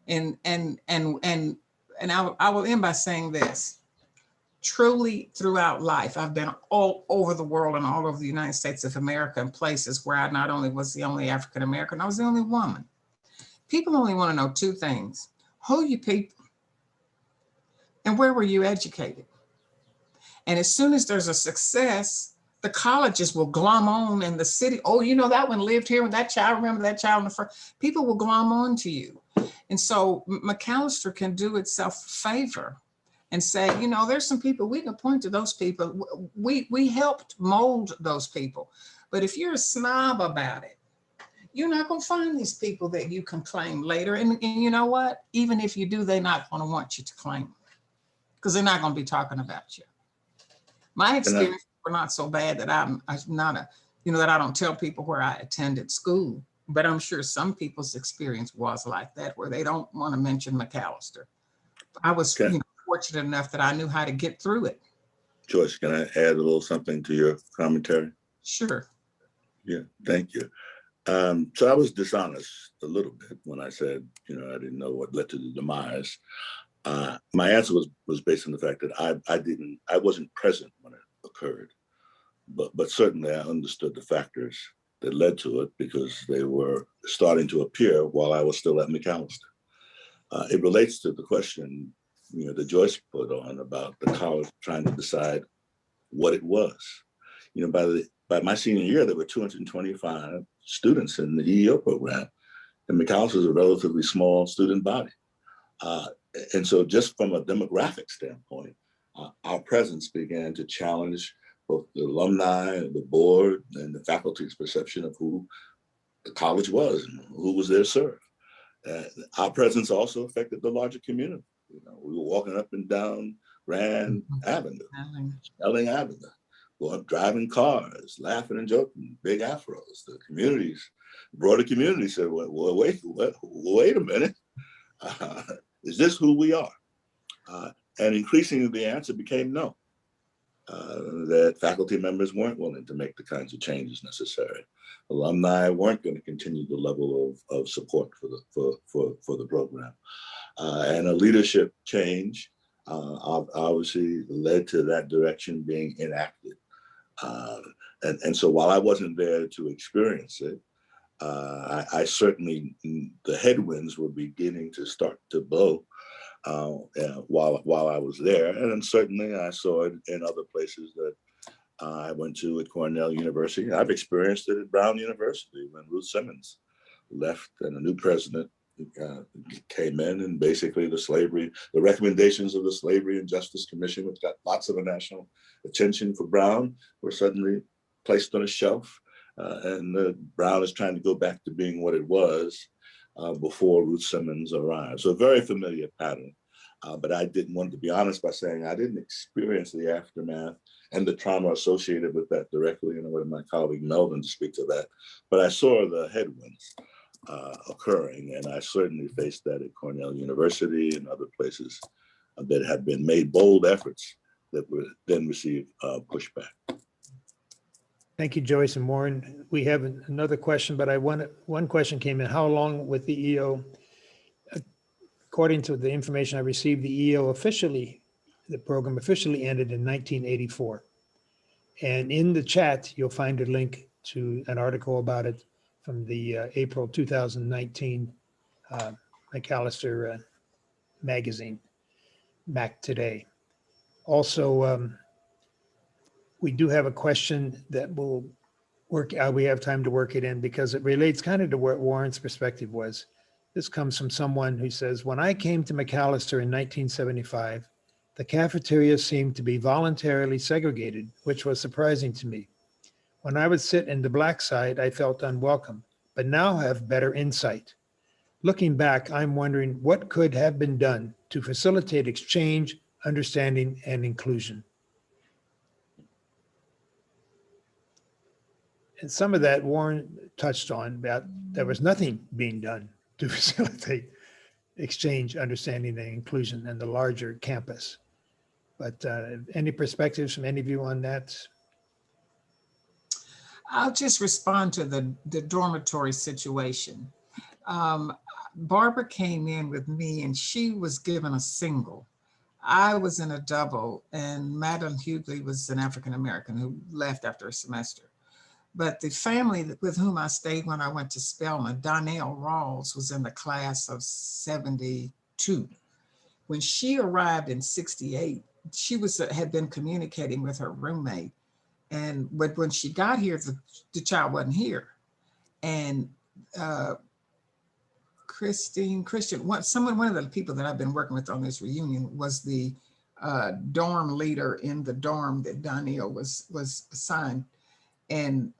And I will end by saying this. Truly throughout life, I've been all over the world and all over the United States of America and places where I not only was the only African-American, I was the only woman. People only want to know two things: who are you people and where were you educated? And as soon as there's a success, the colleges will glom on, and the city, oh, you know, that one lived here, and that child, remember that child in the first, people will glom on to you. And so Macalester can do itself a favor and say, you know, there's some people, we can point to those people. We helped mold those people. But if you're a snob about it, you're not going to find these people that you can claim later. And you know what? Even if you do, they're not going to want you to claim them because they're not going to be talking about you. My experiences were not so bad that I'm not a, you know, that I don't tell people where I attended school. But I'm sure some people's experience was like that, where they don't want to mention Macalester. I was fortunate enough that I knew how to get through it. Joyce, can I add a little something to your commentary? Sure. Yeah, thank you. So I was dishonest a little bit when I said, you know, I didn't know what led to the demise. My answer was based on the fact that I wasn't present when it occurred, but certainly I understood the factors that led to it because they were starting to appear while I was still at Macalester. It relates to the question, you know, that Joyce put on about the college trying to decide what it was. You know, by my senior year, there were 225 students in the EEO program, and Macalester is a relatively small student body. And so just from a demographic standpoint, our presence began to challenge both the alumni, the board, and the faculty's perception of who the college was and who was there to serve. Our presence also affected the larger community. You know, we were walking up and down Grand Avenue, Snelling Avenue, going, driving cars, laughing and joking, big afros. The communities, broader community said, well, wait a minute. Is this who we are? And increasingly the answer became no. That faculty members weren't willing to make the kinds of changes necessary. Alumni weren't going to continue the level of support for the program. And a leadership change obviously led to that direction being enacted. And so while I wasn't there to experience it, I certainly, the headwinds were beginning to start to blow while I was there. And then certainly I saw it in other places that I went to at Cornell University. I've experienced it at Brown University when Ruth Simmons left and a new president came in, and basically the recommendations of the Slavery and Justice Commission, which got lots of national attention for Brown, were suddenly placed on a shelf. And Brown is trying to go back to being what it was before Ruth Simmons arrived. So a very familiar pattern. But I didn't want to be honest by saying I didn't experience the aftermath and the trauma associated with that directly. And I wanted my colleague Melvin to speak to that. But I saw the headwinds occurring, and I certainly faced that at Cornell University and other places that have been made bold efforts that were then received pushback. Thank you, Joyce and Warren. We have another question, but one question came in. How long with the EO? According to the information I received, the EO the program officially ended in 1984. And in the chat, you'll find a link to an article about it from the April 2019 Macalester magazine, Mac Today. Also, we do have a question that will work. We have time to work it in because it relates kind of to what Warren's perspective was. This comes from someone who says, when I came to Macalester in 1975, the cafeteria seemed to be voluntarily segregated, which was surprising to me. When I would sit in the black side, I felt unwelcome, but now have better insight. Looking back, I'm wondering what could have been done to facilitate exchange, understanding, and inclusion. And some of that Warren touched on, about there was nothing being done to facilitate exchange, understanding, and inclusion in the larger campus. But any perspectives from any of you on that? I'll just respond to the dormitory situation. Barbara came in with me and she was given a single. I was in a double, and Madam Hughley was an African-American who left after a semester. But the family with whom I stayed when I went to Spelman, Donnell Rawls, was in the class of 72. When she arrived in 68, she had been communicating with her roommate. But when she got here, the child wasn't here. And Christian, one of the people that I've been working with on this reunion was the dorm leader in the dorm that Donnell was assigned. And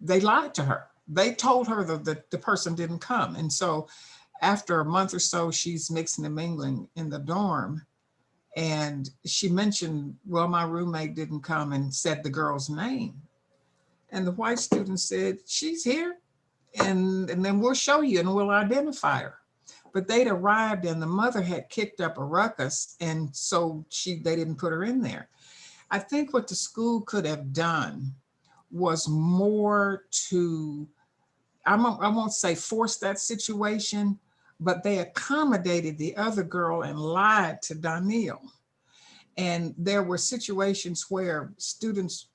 they lied to her. They told her that the person didn't come. And so after a month or so, she's mixing and mingling in the dorm. And she mentioned, well, my roommate didn't come, and said the girl's name. And the white student said, she's here. And then we'll show you and we'll identify her. But they'd arrived and the mother had kicked up a ruckus. And so they didn't put her in there. I think what the school could have done was more to, I won't say force that situation, but they accommodated the other girl and lied to Donnell. And there were situations where students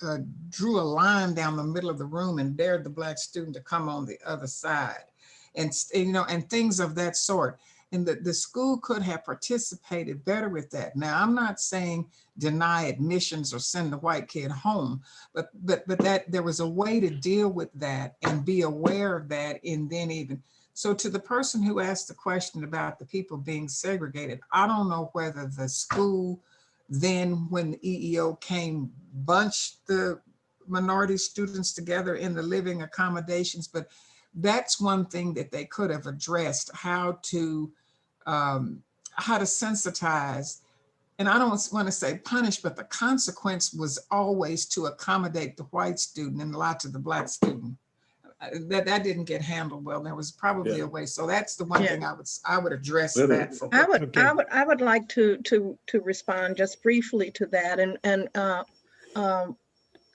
drew a line down the middle of the room and dared the Black student to come on the other side, and things of that sort. And the school could have participated better with that. Now, I'm not saying deny admissions or send the white kid home, but that there was a way to deal with that and be aware of that. And then even, so to the person who asked the question about the people being segregated, I don't know whether the school then, when the EEO came, bunched the minority students together in the living accommodations, but that's one thing that they could have addressed, how to sensitize. And I don't want to say punish, but the consequence was always to accommodate the white student and lie to the Black student. That didn't get handled well. There was probably a way. So that's the one thing I would address that for. I would like to respond just briefly to that. And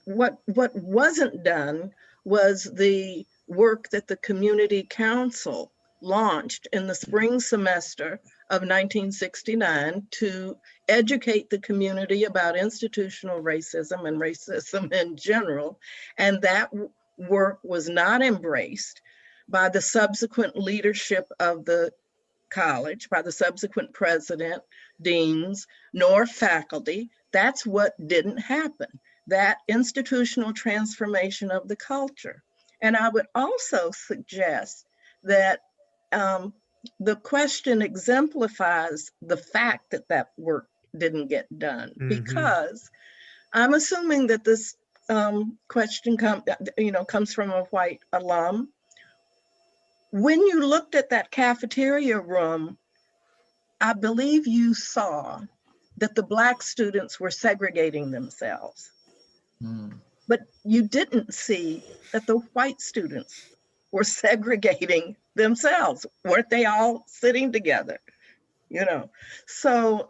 what wasn't done was the work that the community council launched in the spring semester of 1969 to educate the community about institutional racism and racism in general. And that work was not embraced by the subsequent leadership of the college, by the subsequent president, deans, nor faculty. That's what didn't happen, that institutional transformation of the culture. And I would also suggest that the question exemplifies the fact that work didn't get done, because I'm assuming that this question comes from a white alum. When you looked at that cafeteria room, I believe you saw that the Black students were segregating themselves. But you didn't see that the white students were segregating themselves. Weren't they all sitting together? So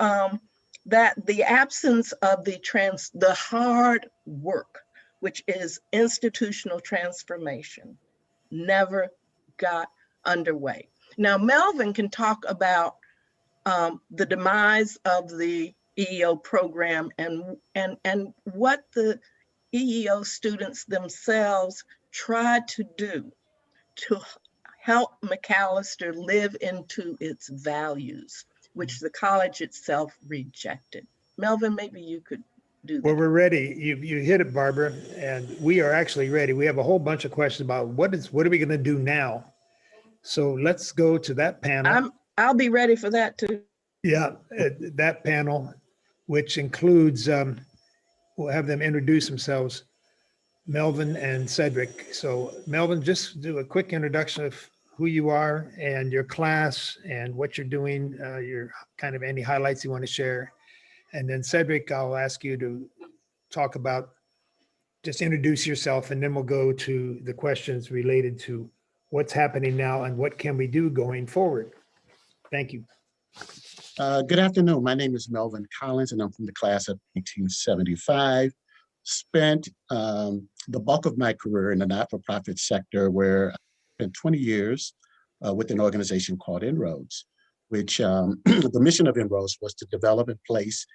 that the absence of the hard work, which is institutional transformation, never got underway. Now, Melvin can talk about the demise of the EEO program and what the EEO students themselves tried to do to help Macalester live into its values, which the college itself rejected. Melvin, maybe you could do that. Well, we're ready. You hit it, Barbara, and we are actually ready. We have a whole bunch of questions about what are we going to do now? So let's go to that panel. I'll be ready for that too. Yeah, that panel, which includes, we'll have them introduce themselves, Melvin and Cedric. So Melvin, just do a quick introduction of who you are and your class and what you're doing, your kind of any highlights you want to share. And then Cedric, I'll ask you to talk about, just introduce yourself, and then we'll go to the questions related to what's happening now and what can we do going forward? Thank you. Good afternoon. My name is Melvin Collins, and I'm from the class of 1975. Spent the bulk of my career in the not-for-profit sector, where I spent 20 years with an organization called Inroads, which the mission of Inroads was to develop and place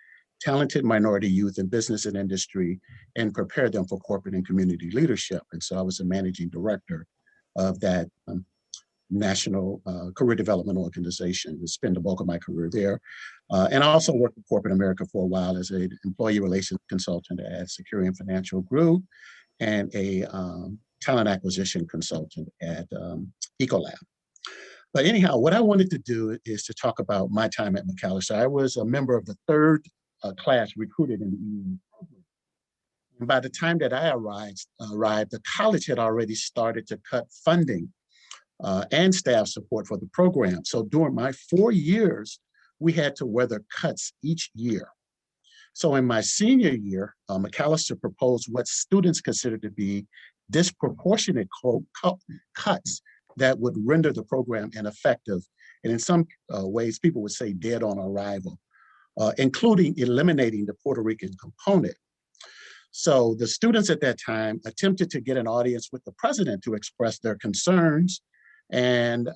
talented minority youth in business and industry and prepare them for corporate and community leadership. And so I was the managing director of that national career development organization. I spent the bulk of my career there. And I also worked with corporate America for a while as an employee relations consultant at Security and Financial Group and a talent acquisition consultant at Ecolab. But anyhow, what I wanted to do is to talk about my time at Macalester. I was a member of the third class recruited in the EU program. And by the time that I arrived, the college had already started to cut funding and staff support for the program. So during my 4 years, we had to weather cuts each year. So in my senior year, Macalester proposed what students considered to be disproportionate cuts that would render the program ineffective. And in some ways, people would say dead on arrival, including eliminating the Puerto Rican component. So the students at that time attempted to get an audience with the president to express their concerns, and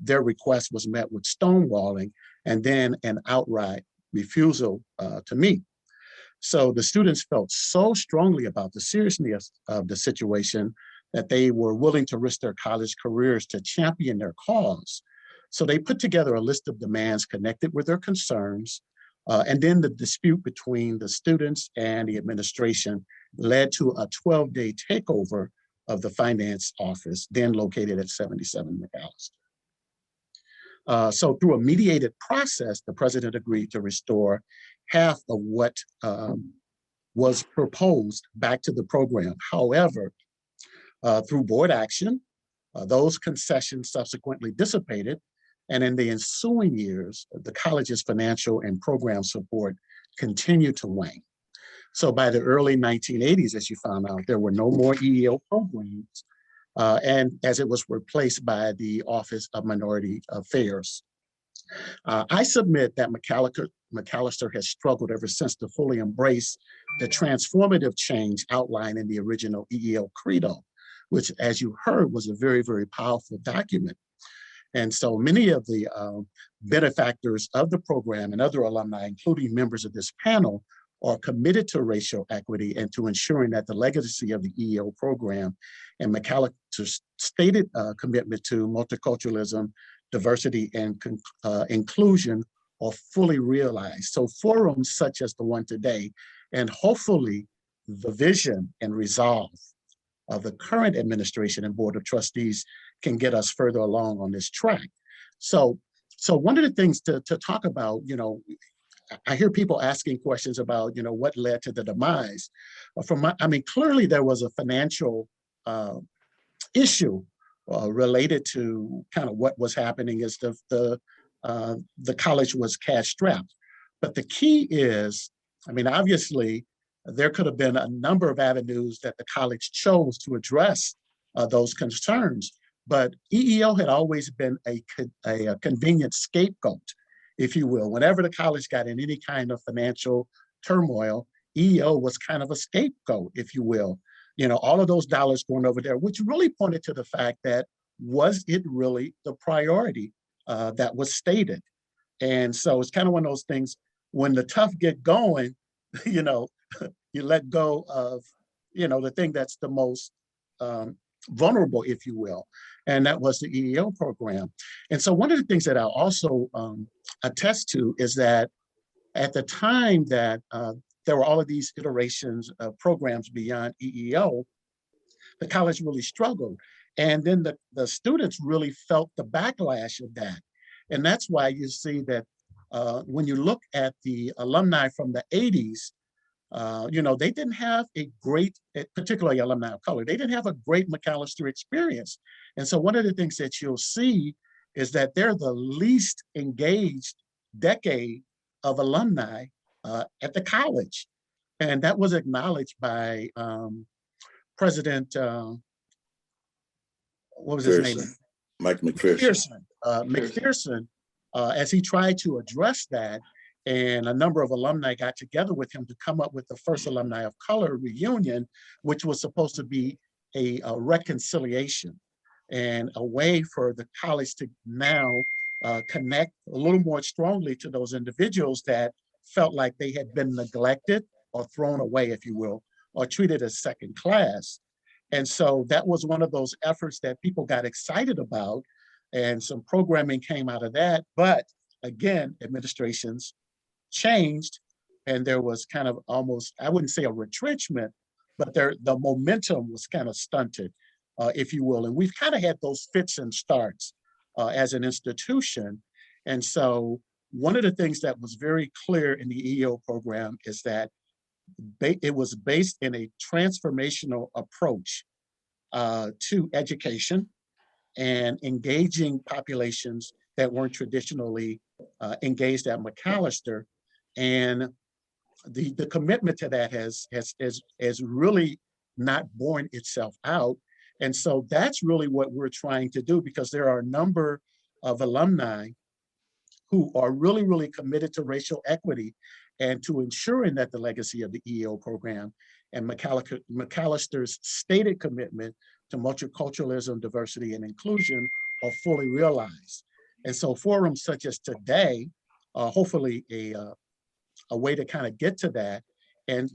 their request was met with stonewalling and then an outright refusal to meet. So the students felt so strongly about the seriousness of the situation that they were willing to risk their college careers to champion their cause. So they put together a list of demands connected with their concerns, and then the dispute between the students and the administration led to a 12-day takeover of the finance office, then located at 77 Macalester. So through a mediated process, the president agreed to restore half of what was proposed back to the program. However, through board action, those concessions subsequently dissipated, and in the ensuing years, the college's financial and program support continued to wane. So by the early 1980s, as you found out, there were no more EEO programs, and as it was replaced by the Office of Minority Affairs. I submit that Macalester has struggled ever since to fully embrace the transformative change outlined in the original EEO Credo, which, as you heard, was a very, very powerful document. And so many of the benefactors of the program and other alumni, including members of this panel, are committed to racial equity and to ensuring that the legacy of the EEO program and Macalester's stated commitment to multiculturalism, diversity, and inclusion are fully realized. So forums such as the one today, and hopefully the vision and resolve of the current administration and board of trustees can get us further along on this track. So one of the things to talk about, I hear people asking questions about, what led to the demise. Clearly there was a financial issue related to kind of what was happening as the college was cash strapped. But the key is, obviously, there could have been a number of avenues that the college chose to address those concerns, but EEO had always been a convenient scapegoat, if you will. Whenever the college got in any kind of financial turmoil, EEO was kind of a scapegoat, if you will. All of those dollars going over there, which really pointed to the fact that, was it really the priority that was stated? And so it's kind of one of those things, when the tough get going, you let go of, the thing that's the most vulnerable, if you will, and that was the EEO program. And so one of the things that I also attest to is that at the time that there were all of these iterations of programs beyond EEO, the college really struggled. And then the students really felt the backlash of that. And that's why you see that when you look at the alumni from the 80s, they didn't have a great, particularly alumni of color, they didn't have a great Macalester experience. And so one of the things that you'll see is that they're the least engaged decade of alumni at the college. And that was acknowledged by President what was his name? McPherson. Mike McPherson. McPherson, as he tried to address that, and a number of alumni got together with him to come up with the first Alumni of Color reunion, which was supposed to be a reconciliation and a way for the college to now connect a little more strongly to those individuals that felt like they had been neglected or thrown away, if you will, or treated as second class. And so that was one of those efforts that people got excited about, and some programming came out of that. But again, administrations changed, and there was kind of almost, I wouldn't say a retrenchment, but the momentum was kind of stunted, if you will. And we've kind of had those fits and starts as an institution. And so one of the things that was very clear in the EEO program is that it was based in a transformational approach to education and engaging populations that weren't traditionally engaged at Macalester. And the commitment to that has really not borne itself out. And so that's really what we're trying to do, because there are a number of alumni who are really, really committed to racial equity and to ensuring that the legacy of the EEO program and Macalester's stated commitment to multiculturalism, diversity, and inclusion are fully realized. And so forums such as today are hopefully a way to kind of get to that.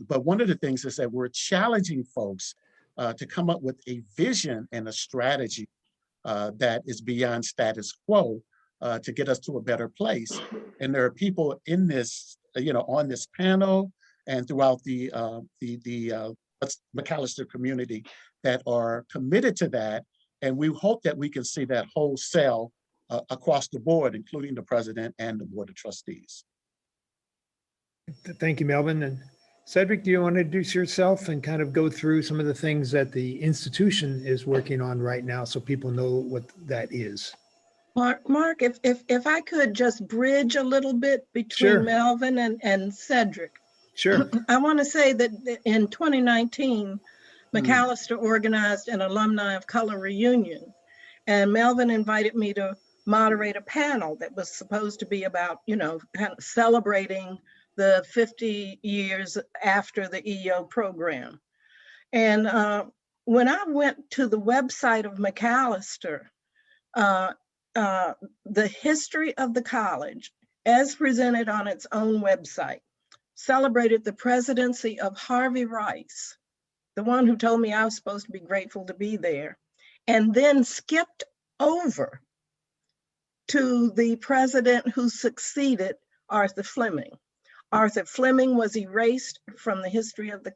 But one of the things is that we're challenging folks to come up with a vision and a strategy that is beyond status quo to get us to a better place. And there are people in this, on this panel and throughout the Macalester community that are committed to that. And we hope that we can see that wholesale across the board, including the president and the board of trustees. Thank you, Melvin. And Cedric, do you want to introduce yourself and kind of go through some of the things that the institution is working on right now so people know what that is? Mark, if I could just bridge a little bit between Sure. Melvin and Cedric. Sure. I want to say that in 2019, Macalester organized an Alumni of Color reunion, and Melvin invited me to moderate a panel that was supposed to be about, kind of celebrating the 50 years after the EEO program. And when I went to the website of Macalester, the history of the college, as presented on its own website, celebrated the presidency of Harvey Rice, the one who told me I was supposed to be grateful to be there, and then skipped over to the president who succeeded Arthur Fleming. Arthur Fleming was erased from the history of the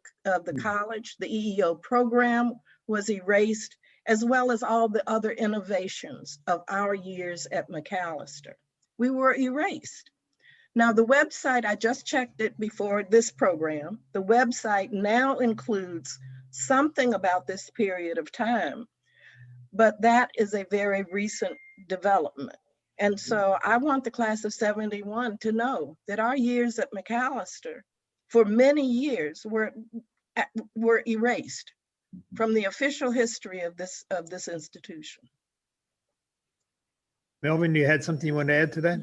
college. The EEO program was erased, as well as all the other innovations of our years at Macalester. We were erased. Now the website, I just checked it before this program, the website now includes something about this period of time, but that is a very recent development. And so I want the class of 71 to know that our years at Macalester for many years were erased from the official history of this institution. Melvin, you had something you want to add to that?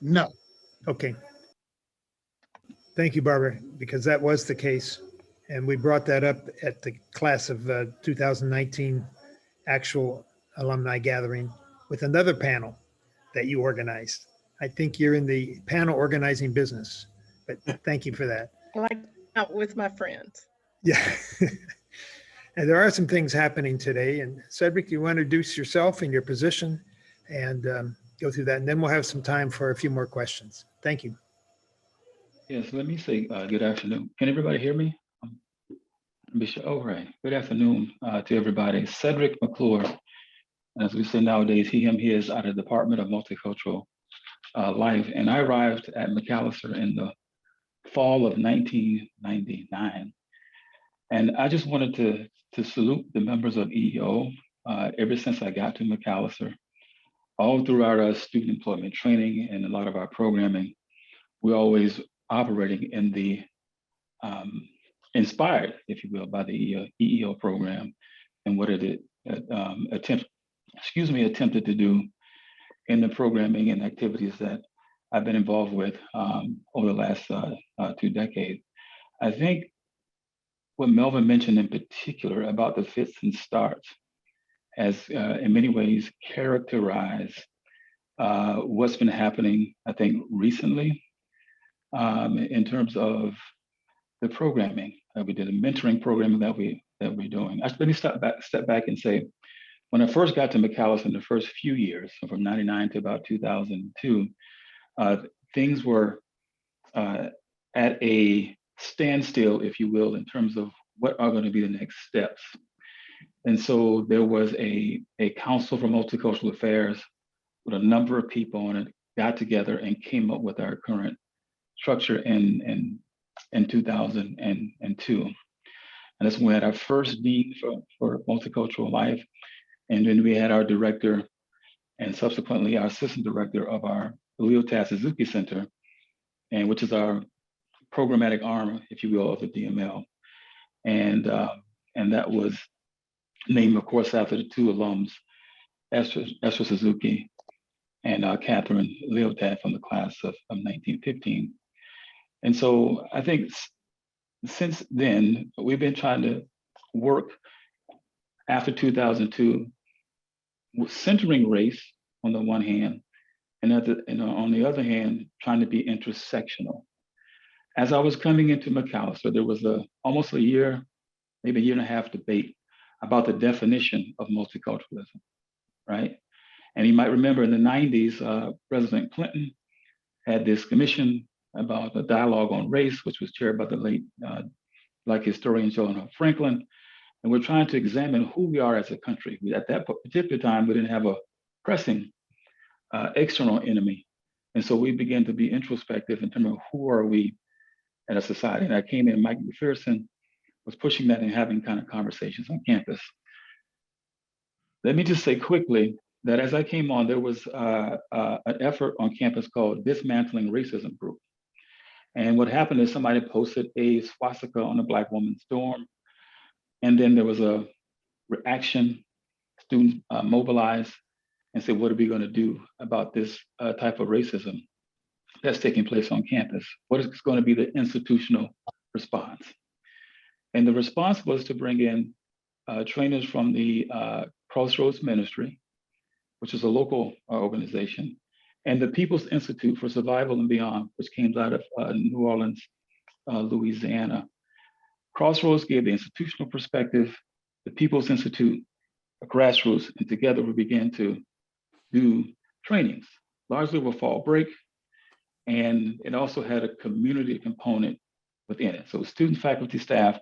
No. Okay. Thank you, Barbara, because that was the case. And we brought that up at the class of 2019 actual alumni gathering with another panel that you organized. I think you're in the panel organizing business, but thank you for that. I like out with my friends. Yeah. And there are some things happening today. And Cedric, you want to introduce yourself and your position and go through that. And then we'll have some time for a few more questions. Thank you. Yes, let me say good afternoon. Can everybody hear me? All right. Good afternoon to everybody. Cedric McClure, as we say nowadays, he, him, his, out of the Department of Multicultural Life. And I arrived at Macalester in the fall of 1999. And I just wanted to salute the members of EEO ever since I got to Macalester. All throughout our student employment training and a lot of our programming, we're always operating in the inspired, if you will, by the EEO program and what it attempted to do in the programming and activities that I've been involved with over the last 2 decades. I think what Melvin mentioned in particular about the fits and starts has in many ways characterized what's been happening, I think, recently in terms of the programming. We did a mentoring programming that we're doing. Actually, let me step back and say, when I first got to Macalester in the first few years, so from '99 to about 2002, things were at a standstill, if you will, in terms of what are going to be the next steps. And so there was a council for multicultural affairs with a number of people on it, got together and came up with our current structure in 2002. And that's when we had our first dean for multicultural life. And then we had our director and subsequently our assistant director of our Leotad Suzuki Center, and which is our programmatic arm, if you will, of the DML. And that was named, of course, after the 2 alums, Esther Suzuki and Catherine Leotad from the class of 1915. And so I think since then, we've been trying to work after 2002, centering race on the one hand, and on the other hand, trying to be intersectional. As I was coming into Macalester, there was almost a year, maybe a year and a half debate about the definition of multiculturalism, right? And you might remember in the 90s, President Clinton had this commission about a dialogue on race, which was chaired by the late Black historian Joanna Franklin. And we're trying to examine who we are as a country. At that particular time, we didn't have a pressing external enemy. And so we began to be introspective in terms of who are we as a society. And I came in, Mike McPherson was pushing that and having kind of conversations on campus. Let me just say quickly that as I came on, there was an effort on campus called Dismantling Racism Group. And what happened is somebody posted a swastika on a Black woman's dorm. And then there was a reaction, students mobilized and said, what are we going to do about this type of racism that's taking place on campus? What is going to be the institutional response? And the response was to bring in trainers from the Crossroads Ministry, which is a local organization, and the People's Institute for Survival and Beyond, which came out of New Orleans, Louisiana. Crossroads gave the institutional perspective, the People's Institute, a grassroots, and together we began to do trainings, largely with fall break, and it also had a community component within it. So students, faculty, staff,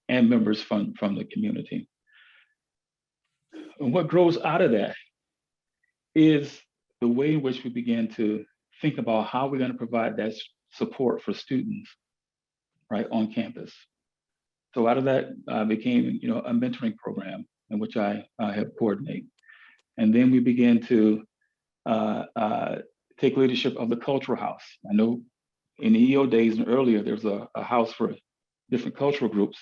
and members from the community. And what grows out of that is the way in which we began to think about how we're going to provide that support for students, right, on campus. So out of that became, a mentoring program in which I helped coordinate. And then we began to take leadership of the cultural house. I know in the EO days and earlier, there was a house for different cultural groups.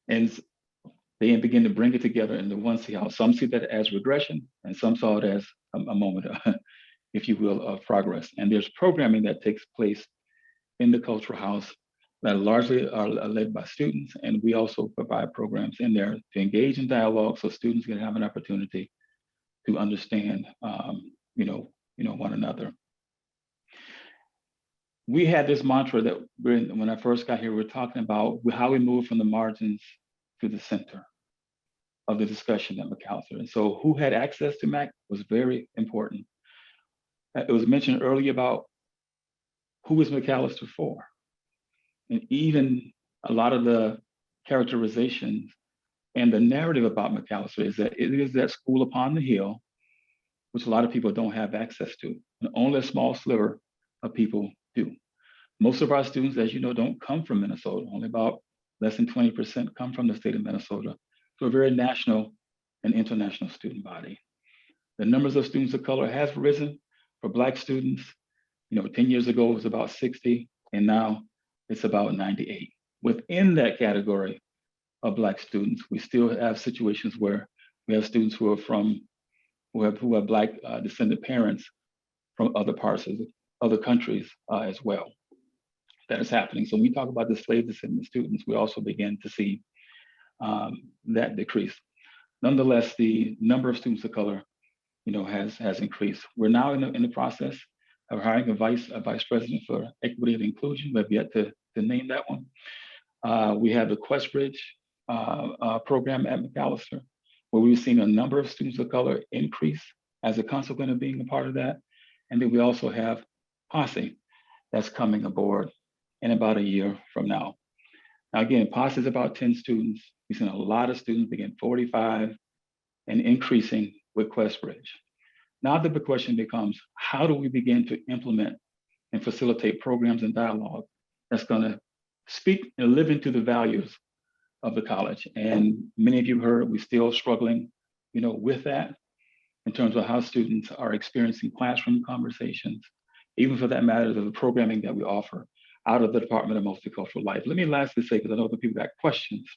And they began to bring it together into one house. Some see that as regression, and some saw it as a moment, if you will, of progress. And there's programming that takes place in the cultural house that largely are led by students. And we also provide programs in there to engage in dialogue so students can have an opportunity to understand, one another. We had this mantra that when I first got here, we were talking about how we move from the margins to the center of the discussion at Macalester. And so who had access to Mac was very important. It was mentioned earlier about who is Macalester for? And even a lot of the characterizations and the narrative about Macalester is that it is that school upon the hill, which a lot of people don't have access to. And only a small sliver of people do. Most of our students, as you know, don't come from Minnesota. Only about less than 20% come from the state of Minnesota. So a very national and international student body. The numbers of students of color has risen for Black students. 10 years ago, it was about 60, and now it's about 98. Within that category of Black students, we still have situations where We have students who are who have Black descendant parents from other parts of other countries as well. That is happening. So when we talk about the slave descendant students, we also begin to see that decrease. Nonetheless, the number of students of color, has increased. We're now in the process of hiring a vice president for equity and inclusion. We have yet to name that one. We have the QuestBridge program at Macalester, where we've seen a number of students of color increase as a consequence of being a part of that. And then we also have Posse that's coming aboard in about a year from now. Now, again, Posse is about 10 students. We've seen a lot of students begin 45 and increasing with QuestBridge. Now the big question becomes, how do we begin to implement and facilitate programs and dialogue that's going to speak and live into the values of the college? And many of you heard we're still struggling, with that in terms of how students are experiencing classroom conversations, even for that matter, the programming that we offer out of the Department of Multicultural Life. Let me lastly say, because I know the people got questions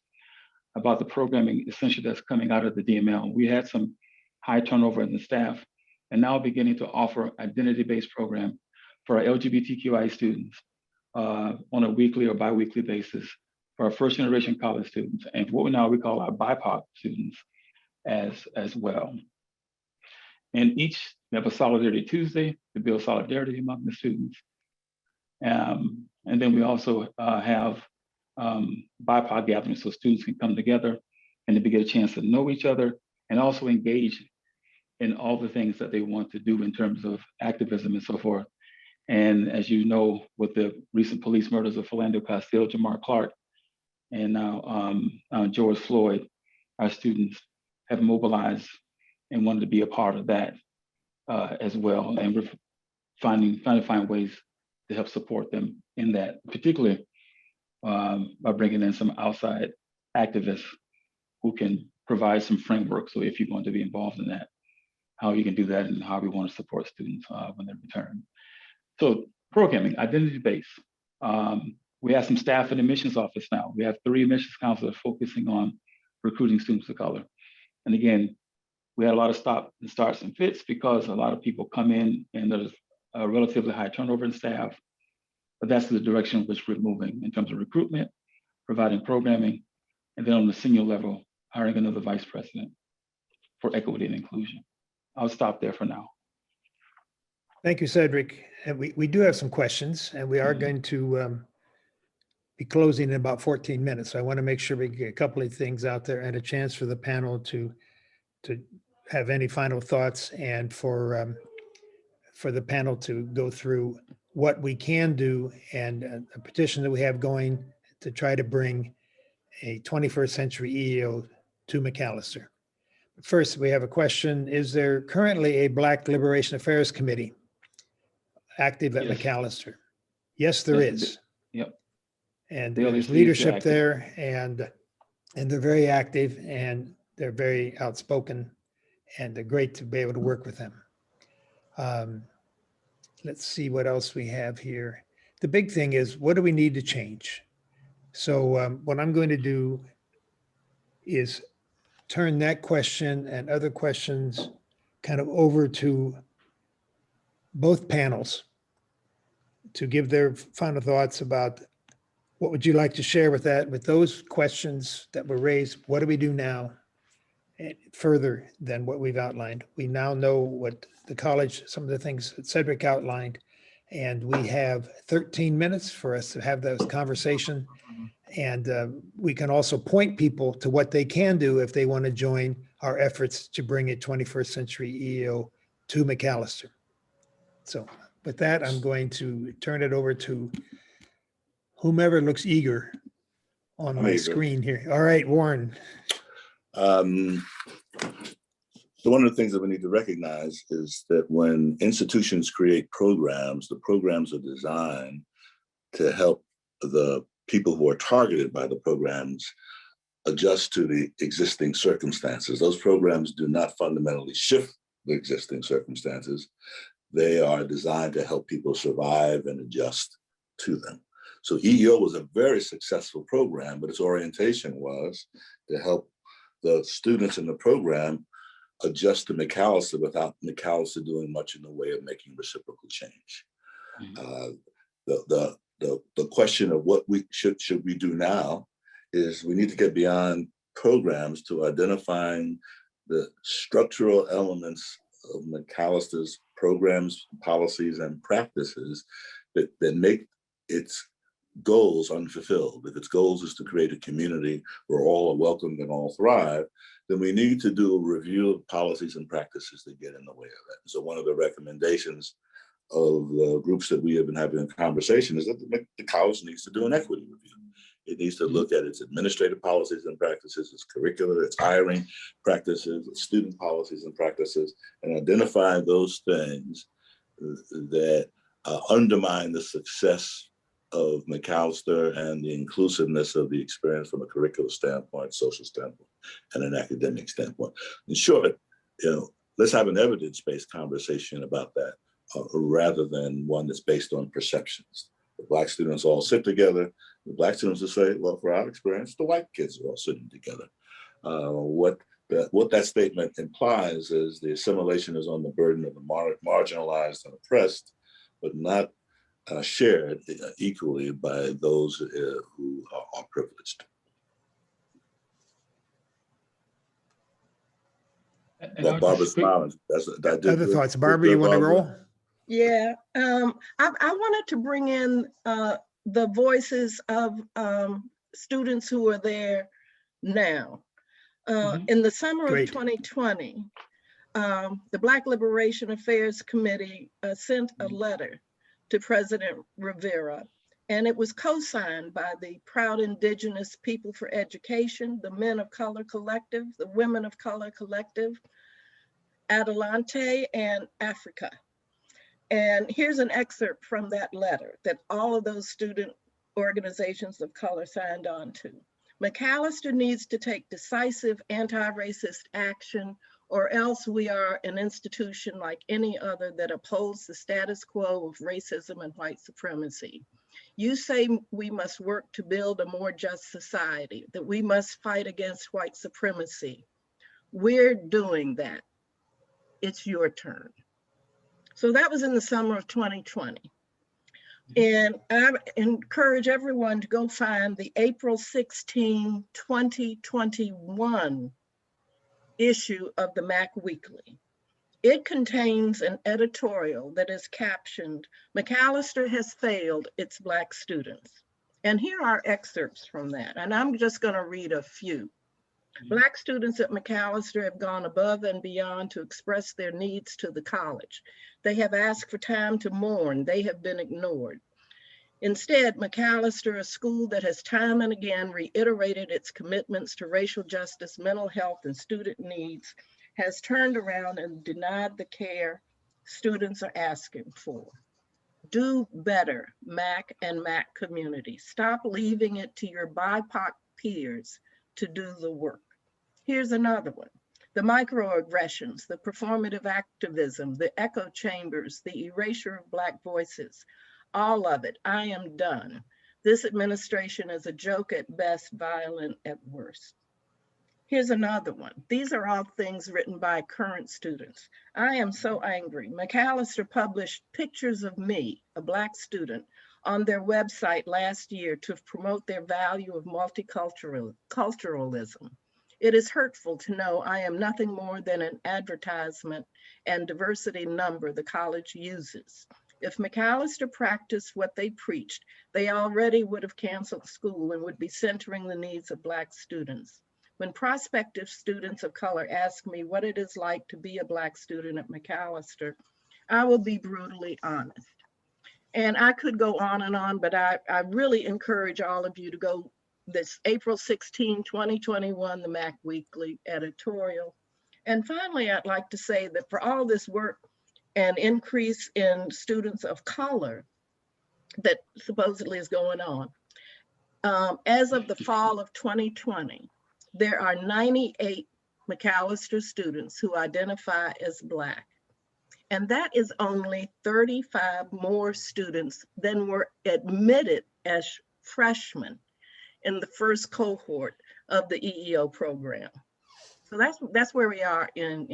about the programming essentially that's coming out of the DML. We had some high turnover in the staff, and now beginning to offer identity-based program for our LGBTQI students on a weekly or bi-weekly basis, for our first generation college students, and for what we call our BIPOC students as well. And we have a Solidarity Tuesday to build solidarity among the students. And then we also have BIPOC gatherings so students can come together and to get a chance to know each other and also engage in all the things that they want to do in terms of activism and so forth. And as you know, with the recent police murders of Philando Castile, Jamar Clark, and now George Floyd, our students have mobilized and wanted to be a part of that as well. And we're trying to find ways to help support them in that, particularly by bringing in some outside activists who can provide some framework. So if you're going to be involved in that, how you can do that and how we want to support students when they return. So programming, identity-based. We have some staff in the admissions office now. We have 3 admissions counselors focusing on recruiting students of color. And again, we had a lot of starts and fits because a lot of people come in and there's a relatively high turnover in staff, but that's the direction in which we're moving in terms of recruitment, providing programming, and then on the senior level, hiring another vice president for equity and inclusion. I'll stop there for now. Thank you, Cedric. And we do have some questions, and we are going to be closing in about 14 minutes. So I want to make sure we get a couple of things out there and a chance for the panel to have any final thoughts, and for the panel to go through what we can do and a petition that we have going to try to bring a 21st century EEO to Macalester. First, we have a question. Is there currently a Black Liberation Affairs Committee active at Yes. Macalester? Yes, there is. Yep. And The there's LEC is leadership active. there, and they're very active, and they're very outspoken, and they're great to be able to work with them. Let's see what else we have here. The big thing is, what do we need to change? So what I'm going to do is turn that question and other questions kind of over to both panels to give their final thoughts about what would you like to share with that, with those questions that were raised. What do we do now and further than what we've outlined? We now know what the college, some of the things that Cedric outlined, and we have 13 minutes for us to have those conversation. And we can also point people to what they can do if they want to join our efforts to bring a 21st century EEO to Macalester. So with that, I'm going to turn it over to whomever looks eager on I'm my eager. screen here. All right, Warren. So one of the things that we need to recognize is that when institutions create programs, the programs are designed to help the people who are targeted by the programs adjust to the existing circumstances. Those programs do not fundamentally shift the existing circumstances. They are designed to help people survive and adjust to them. So EEO was a very successful program, but its orientation was to help the students in the program adjust to Macalester without Macalester doing much in the way of making reciprocal change. The question of what we should we do now is we need to get beyond programs to identifying the structural elements of Macalester's programs, policies, and practices that make its goals unfulfilled. If its goals is to create a community where all are welcomed and all thrive, then we need to do a review of policies and practices that get in the way of that. So one of the recommendations of the groups that we have been having a conversation is that the college needs to do an equity review. It needs to look at its administrative policies and practices, its curricular, its hiring practices, its student policies and practices, and identify those things that undermine the success of Macalester and the inclusiveness of the experience from a curricular standpoint, social standpoint, and an academic standpoint. In short, let's have an evidence-based conversation about that rather than one that's based on perceptions. The Black students all sit together. The Black students will say, well, for our experience, the white kids are all sitting together. What that statement implies is the assimilation is on the burden of the marginalized and oppressed, but not shared equally by those who are privileged. Well, Barbara's smiling. Other thoughts, Barbara, you want to roll? Yeah, I wanted to bring in the voices of students who are there now. In the summer of 2020, the Black Liberation Affairs Committee sent a letter to President Rivera, and it was co-signed by the Proud Indigenous People for Education, the Men of Color Collective, the Women of Color Collective, Adelante, and Africa. And here's an excerpt from that letter that all of those student organizations of color signed on to. Macalester needs to take decisive anti-racist action, or else we are an institution like any other that upholds the status quo of racism and white supremacy. You say we must work to build a more just society, that we must fight against white supremacy. We're doing that. It's your turn. So that was in the summer of 2020. And I encourage everyone to go find the April 16, 2021 issue of the Mac Weekly. It contains an editorial that is captioned, "Macalester has failed its Black students." And here are excerpts from that. And I'm just going to read a few. Black students at Macalester have gone above and beyond to express their needs to the college. They have asked for time to mourn. They have been ignored. Instead, Macalester, a school that has time and again reiterated its commitments to racial justice, mental health, and student needs, has turned around and denied the care students are asking for. Do better, MAC and MAC community. Stop leaving it to your BIPOC peers to do the work. Here's another one. The microaggressions, the performative activism, the echo chambers, the erasure of Black voices, all of it. I am done. This administration is a joke at best, violent at worst. Here's another one. These are all things written by current students. I am so angry. Macalester published pictures of me, a Black student, on their website last year to promote their value of multiculturalism. It is hurtful to know I am nothing more than an advertisement and diversity number the college uses. If Macalester practiced what they preached, they already would have canceled school and would be centering the needs of Black students. When prospective students of color ask me what it is like to be a Black student at Macalester, I will be brutally honest. And I could go on, but I really encourage all of you to go this April 16, 2021, the Mac Weekly editorial. And finally, I'd like to say that for all this work and increase in students of color that supposedly is going on, as of the fall of 2020, there are 98 Macalester students who identify as Black. And that is only 35 more students than were admitted as freshmen in the first cohort of the EEO program. So that's where we are in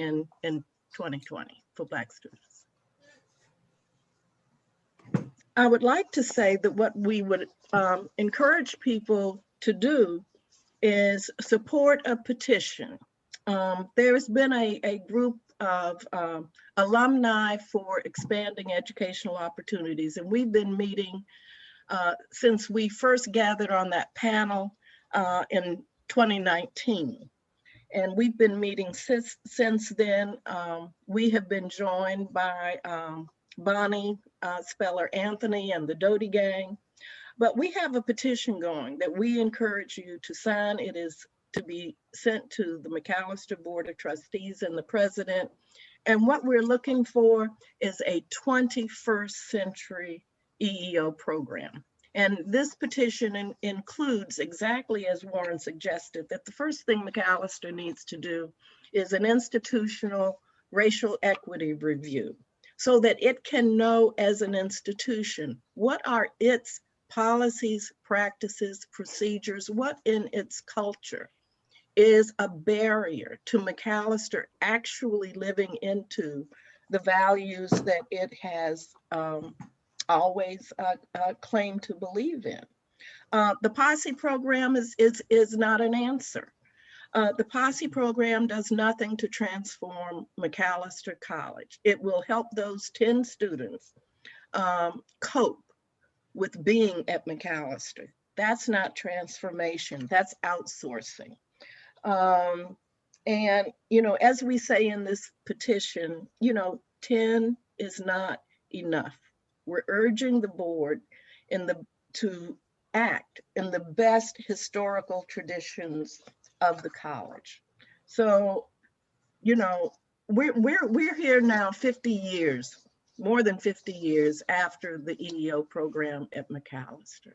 2020 for Black students. I would like to say that what we would encourage people to do is support a petition. There's been a group of alumni for expanding educational opportunities, and we've been meeting since we first gathered on that panel in 2019. And we've been meeting since then. We have been joined by Bonnie Speller Anthony and the Doty Gang. But we have a petition going that we encourage you to sign. It is to be sent to the Macalester Board of Trustees and the president. And what we're looking for is a 21st century EEO program. And this petition includes, exactly as Warren suggested, that the first thing Macalester needs to do is an institutional racial equity review so that it can know as an institution what are its policies, practices, procedures, what in its culture is a barrier to Macalester actually living into the values that it has always claimed to believe in. The Posse program is not an answer. The Posse program does nothing to transform Macalester College. It will help those 10 students cope with being at Macalester. That's not transformation, that's outsourcing. And, you know, as we say in this petition, you know, 10 is not enough. We're urging the board to act in the best historical traditions of the college. So, you know, we're here now 50 years, more than 50 years after the EEO program at Macalester.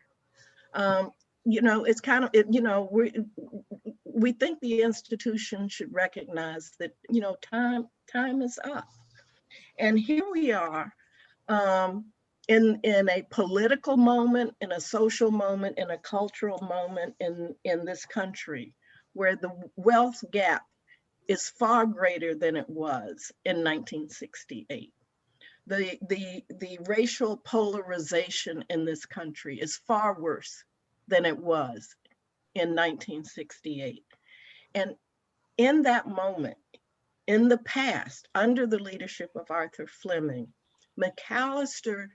You know, it's kind of, you know, we think the institution should recognize that, you know, time is up. And here we are in a political moment, in a social moment, in a cultural moment in this country where the wealth gap is far greater than it was in 1968. The racial polarization in this country is far worse than it was in 1968. And in that moment, in the past, under the leadership of Arthur Fleming, Macalester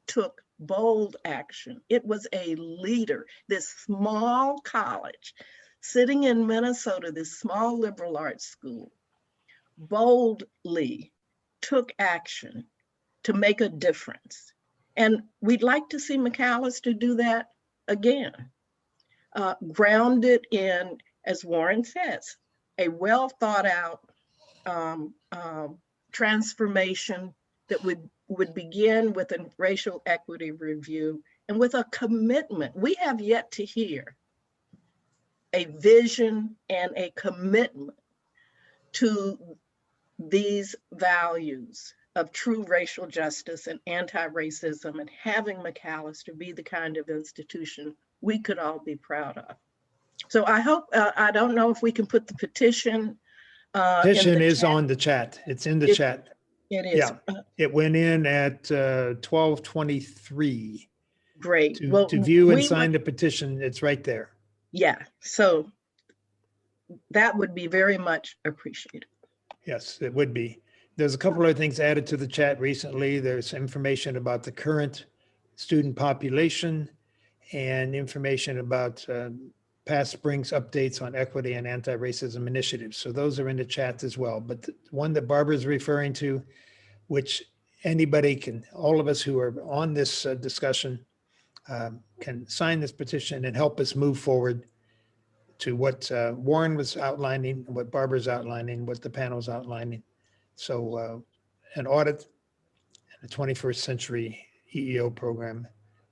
took bold action. It was a leader. This small college sitting in Minnesota, this small liberal arts school, boldly took action to make a difference. And we'd like to see Macalester do that again, grounded in, as Warren says, a well thought out transformation that would begin with a racial equity review and with a commitment. We have yet to hear a vision and a commitment to these values of true racial justice and anti-racism, and having Macalester be the kind of institution we could all be proud of. So I hope, I don't know if we can put the petition. Petition is on the chat. It's in the chat. It is. Yeah, it went in at 12:23. Great. To view and sign the petition, it's right there. Yeah, so that would be very much appreciated. Yes, it would be. There's a couple of things added to the chat recently. There's information about the current student population and information about past springs updates on equity and anti-racism initiatives. So those are in the chat as well. But the one that Barbara's referring to, which anybody can, all of us who are on this discussion can sign this petition and help us move forward to what Warren was outlining, what Barbara's outlining, what the panel's outlining. So an audit and a 21st century EEO program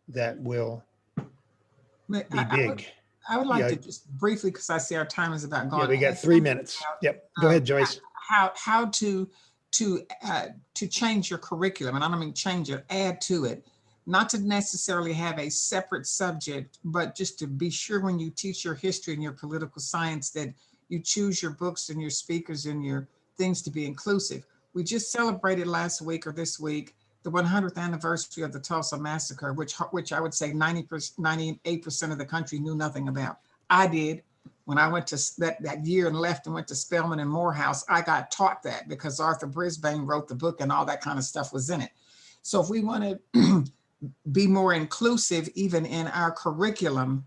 that will be big. I would like to just briefly, because I see our time is about gone. Yeah, we got 3 minutes. Yep, go ahead, Joyce. How to change your curriculum, and I don't mean change it, add to it. Not to necessarily have a separate subject, but just to be sure when you teach your history and your political science that you choose your books and your speakers and your things to be inclusive. We just celebrated last week or this week the 100th anniversary of the Tulsa Massacre, which I would say 98% of the country knew nothing about. I did. When I went to that year and left and went to Spelman and Morehouse, I got taught that because Arthur Brisbane wrote the book and all that kind of stuff was in it. So if we want to be more inclusive, even in our curriculum,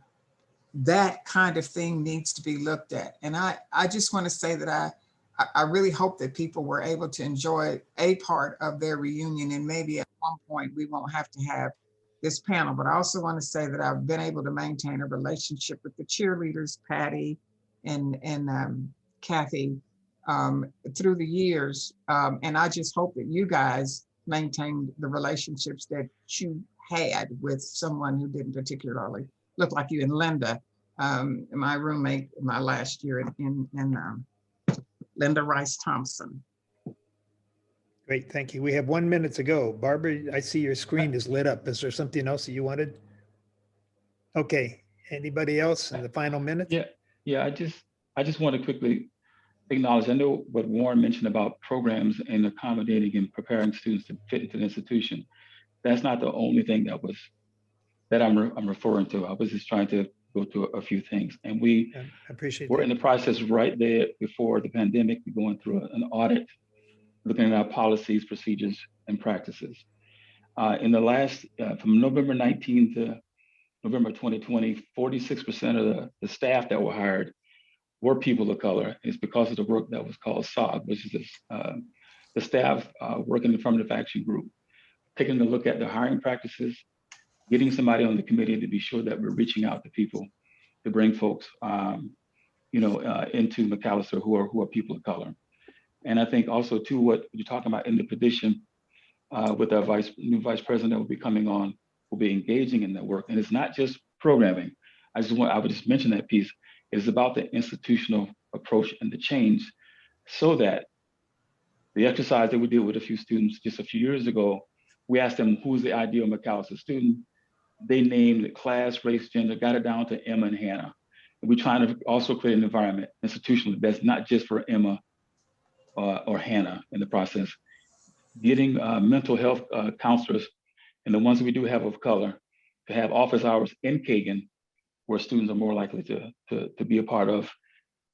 that kind of thing needs to be looked at. And I just want to say that I really hope that people were able to enjoy a part of their reunion, and maybe at one point we won't have to have this panel. But I also want to say that I've been able to maintain a relationship with the cheerleaders, Patty and Kathy, through the years. And I just hope that you guys maintained the relationships that you had with someone who didn't particularly look like you. And Linda, my roommate my last year in Linda Rice Thompson. Great, thank you. We have 1 minute to go. Barbara, I see your screen is lit up. Is there something else that you wanted? Okay, anybody else in the final minute? Yeah. I just want to quickly acknowledge, I know what Warren mentioned about programs and accommodating and preparing students to fit into the institution. That's not the only thing that I'm referring to. I was just trying to go through a few things, and we were in the process right there before the pandemic, going through an audit, looking at our policies, procedures, and practices. In the last, from November 19 to November 2020, 46% of the staff that were hired were people of color. It's because of the work that was called SOG, which is the staff working in the affirmative action group, taking a look at the hiring practices, getting somebody on the committee to be sure that we're reaching out to people to bring folks, into Macalester who are people of color. And I think also too, what you're talking about in the petition with our new vice president that will be coming on, will be engaging in that work. And it's not just programming. I would just mention that piece. It's about the institutional approach and the change, so that the exercise that we did with a few students just a few years ago, we asked them who's the ideal Macalester student. They named the class, race, gender, got it down to Emma and Hannah. And we're trying to also create an environment institutionally that's not just for Emma or Hannah in the process. Getting mental health counselors, and the ones that we do have of color, to have office hours in Kagan, where students are more likely to be a part of,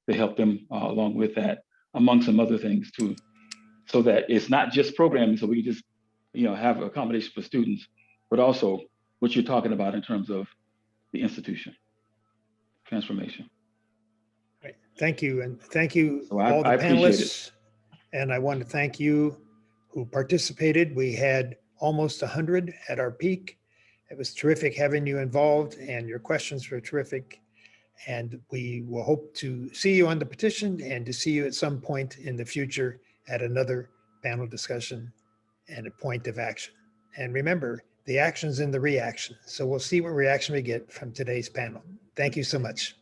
to help them along with that, among some other things too. So that it's not just programming, so we just have accommodation for students, but also what you're talking about in terms of the institution transformation. Right. Thank you. And thank you So all the I appreciate panelists. And I want to thank you who participated. We had almost 100 at our peak. It was terrific having you involved, and your questions were terrific. And we will hope to see you on the petition and to see you at some point in the future at another panel discussion and a point of action. And remember, the action's in the reaction. So we'll see what reaction we get from today's panel. Thank you so much.